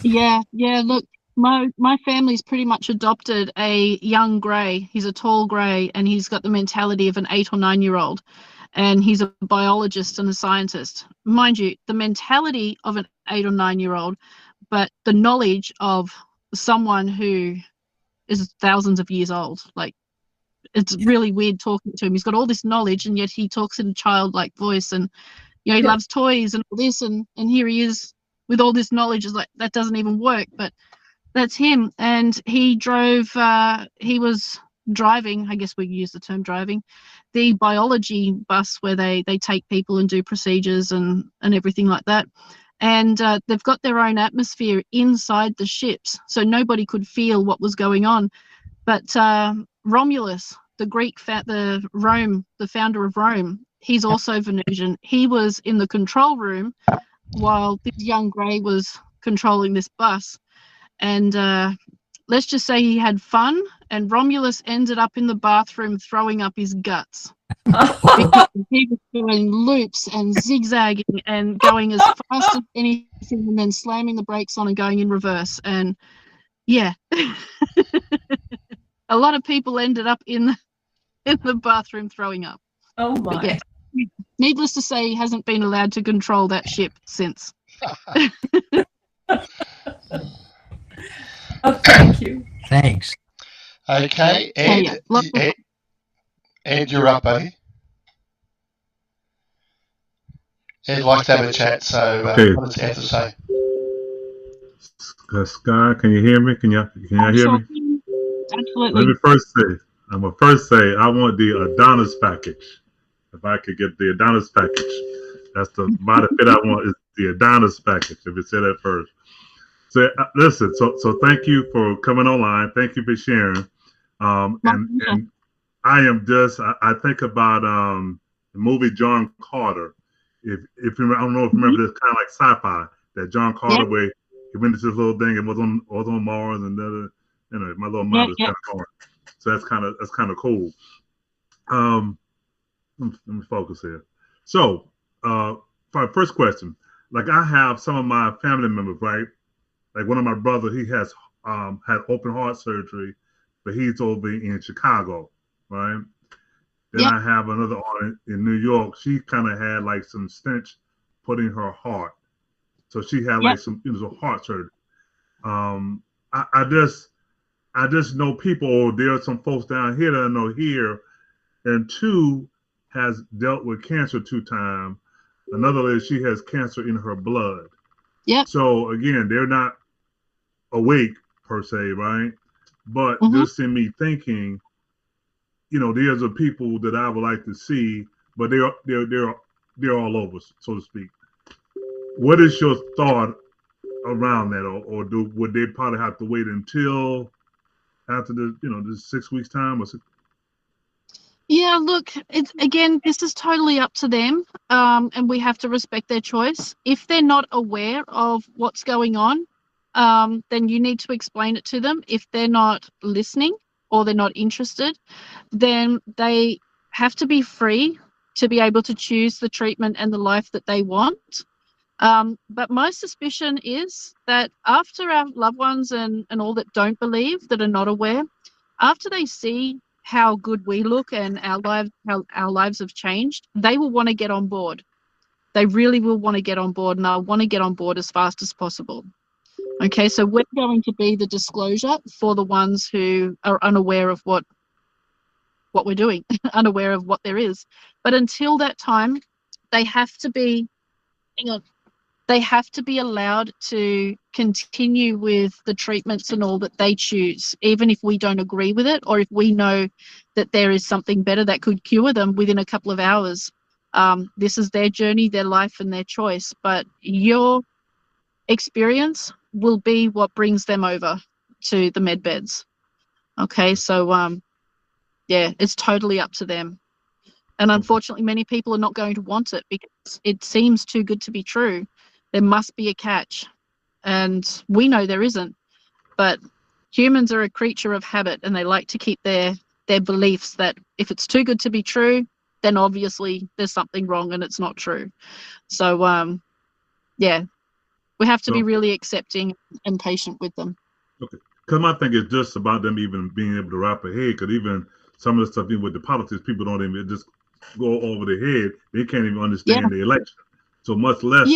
Yeah. Look, my family's pretty much adopted a young grey. He's a tall grey, and he's got the mentality of an 8 or 9 year old. And he's a biologist and a scientist. Mind you, the mentality of an 8 or 9 year old, but the knowledge of someone who is thousands of years old. Like, it's really weird talking to him. He's got all this knowledge, and yet he talks in a childlike voice, and he loves toys and all this, and here he is with all this knowledge. Is like, that doesn't even work, but that's him. And he drove, he was driving, I guess we use the term driving, the biology bus where they take people and do procedures and everything like that. And they've got their own atmosphere inside the ships, so nobody could feel what was going on. But Romulus, the Greek, the founder of Rome, he's also Venusian. He was in the control room while this young grey was controlling this bus. And let's just say he had fun, and Romulus ended up in the bathroom throwing up his guts. Because he was doing loops and zigzagging and going as fast as anything, and then slamming the brakes on and going in reverse. And yeah, a lot of people ended up in the bathroom throwing up. Oh my! But yeah, needless to say, he hasn't been allowed to control that ship since. Oh, thank you. Thanks. Okay, Ed, Ed, you're up, buddy. Ed likes to have a chat, so what does Ed have to say? Skye, can you hear me? Can y'all hear me? Absolutely. Let me first say, I want the Adonis package. If I could get the Adonis package, that's the body fit I want, is the Adonis package. If you say that first. So listen, so thank you for coming online. Thank you for sharing. And I am just, I think about the movie John Carter. If you, I don't know if you remember this, kind of like sci-fi, that John Carter where he went into this little thing and was on Mars, and my little mind is kind of going. So that's kind of cool. Let me focus here. So for our first question, like I have some of my family members, right? Like one of my brothers, he has had open heart surgery, but he's over in Chicago, right? Then I have another aunt in New York. She kind of had like some stench put in her heart, so she had like some heart surgery. I just know people. There are some folks down here that I know here, and two has dealt with cancer 2 times. Another lady, she has cancer in her blood. Yeah. So again, they're not awake per se, right? But just in me thinking, there's a people that I would like to see, but they're all over, so to speak. What is your thought around that, or would they probably have to wait until after the 6 weeks time? Yeah, look, this is totally up to them, and we have to respect their choice. If they're not aware of what's going on, then you need to explain it to them. If they're not listening or they're not interested, then they have to be free to be able to choose the treatment and the life that they want. But my suspicion is that after our loved ones and all that don't believe, that are not aware, after they see how good we look and how our lives have changed, they will want to get on board. They really will want to get on board, and they'll want to get on board as fast as possible. Okay, so we're going to be the disclosure for the ones who are unaware of what we're doing, unaware of what there is. But until that time, they have to be allowed to continue with the treatments and all that they choose, even if we don't agree with it, or if we know that there is something better that could cure them within a couple of hours. This is their journey, their life, and their choice. But your experience will be what brings them over to the med beds. Okay, so it's totally up to them. And unfortunately, many people are not going to want it because it seems too good to be true. There must be a catch, and we know there isn't. But humans are a creature of habit, and they like to keep their beliefs that if it's too good to be true, then obviously there's something wrong and it's not true. So yeah, we have to be really accepting and patient with them. Okay, because my thing is just about them even being able to wrap a head, because even some of the stuff even with the politics, people don't even just go over their head. They can't even understand the election. So much less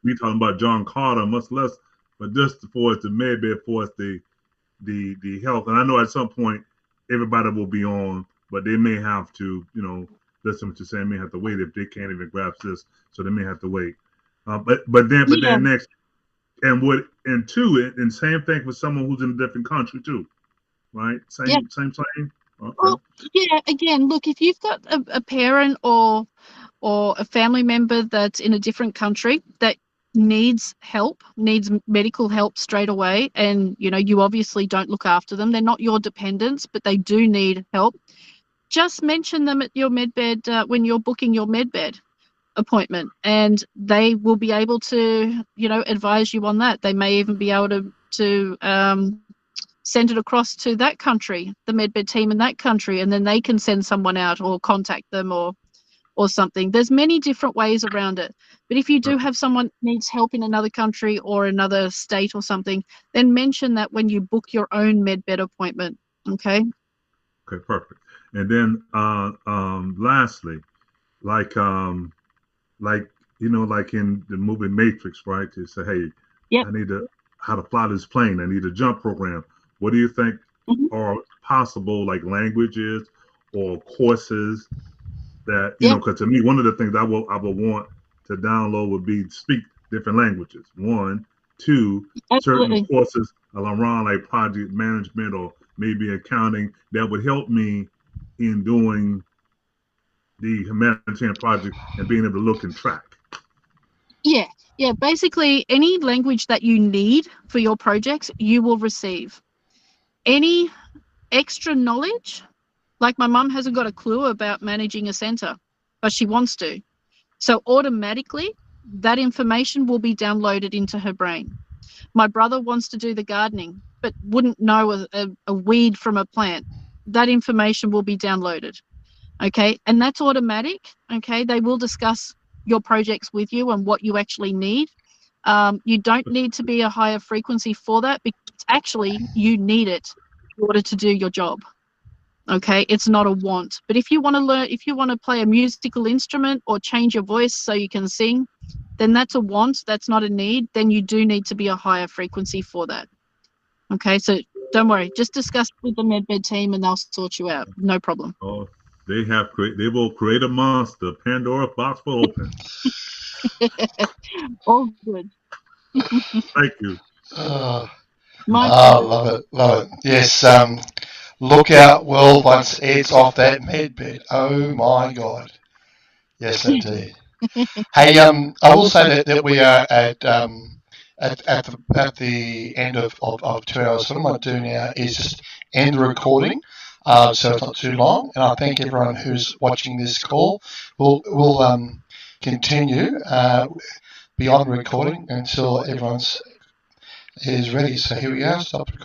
we talking about John Carter, much less, but just for us the medbed, for us the health. And I know at some point everybody will be on, but they may have to, you know, listen to what you're saying, may have to wait if they can't even grasp this, so they may have to wait. But then next, and two, and same thing for someone who's in a different country too, right? Same. Okay. Well, yeah, again, look, if you've got a parent or a family member that's in a different country that needs help, needs medical help straight away, and you know, you obviously don't look after them, they're not your dependents, but they do need help, just mention them at your medbed when you're booking your medbed appointment, and they will be able to, you know, advise you on that. They may even be able to send it across to that country, the medbed team in that country, and then they can send someone out or contact them or something. There's many different ways around it. But if you do have someone needs help in another country or another state or something, then mention that when you book your own medbed appointment. Okay. Okay, perfect. And then lastly, like you know, like in the movie Matrix, right? To say, hey, I need how to fly this plane. I need a jump program. What do you think are possible like languages or courses that, you know, because to me, one of the things I would want to download would be speak different languages. 1, 2, certain courses around like project management or maybe accounting that would help me in doing the humanitarian project and being able to look and track. Yeah, basically any language that you need for your projects, you will receive. Any extra knowledge, like my mum hasn't got a clue about managing a center, but she wants to. So automatically that information will be downloaded into her brain. My brother wants to do the gardening, but wouldn't know a weed from a plant. That information will be downloaded. Okay, and that's automatic. Okay, they will discuss your projects with you and what you actually need. You don't need to be a higher frequency for that, because actually you need it in order to do your job. Okay, it's not a want. But if you want to learn, if you want to play a musical instrument or change your voice so you can sing, then that's a want, that's not a need. Then you do need to be a higher frequency for that. Okay, so don't worry, just discuss with the medbed team and they'll sort you out. No problem. Oh, they will create a monster. Pandora box will open. All good. Thank you. Love it. Yes, look out, world, once Ed's off that medbed. Oh my God. Yes, indeed. Hey, I will say that we are at the end of 2 hours. So what I'm going to do now is just end the recording, so it's not too long. And I thank everyone who's watching this call. We'll continue beyond recording until everyone's is ready. So here we are. Stop recording.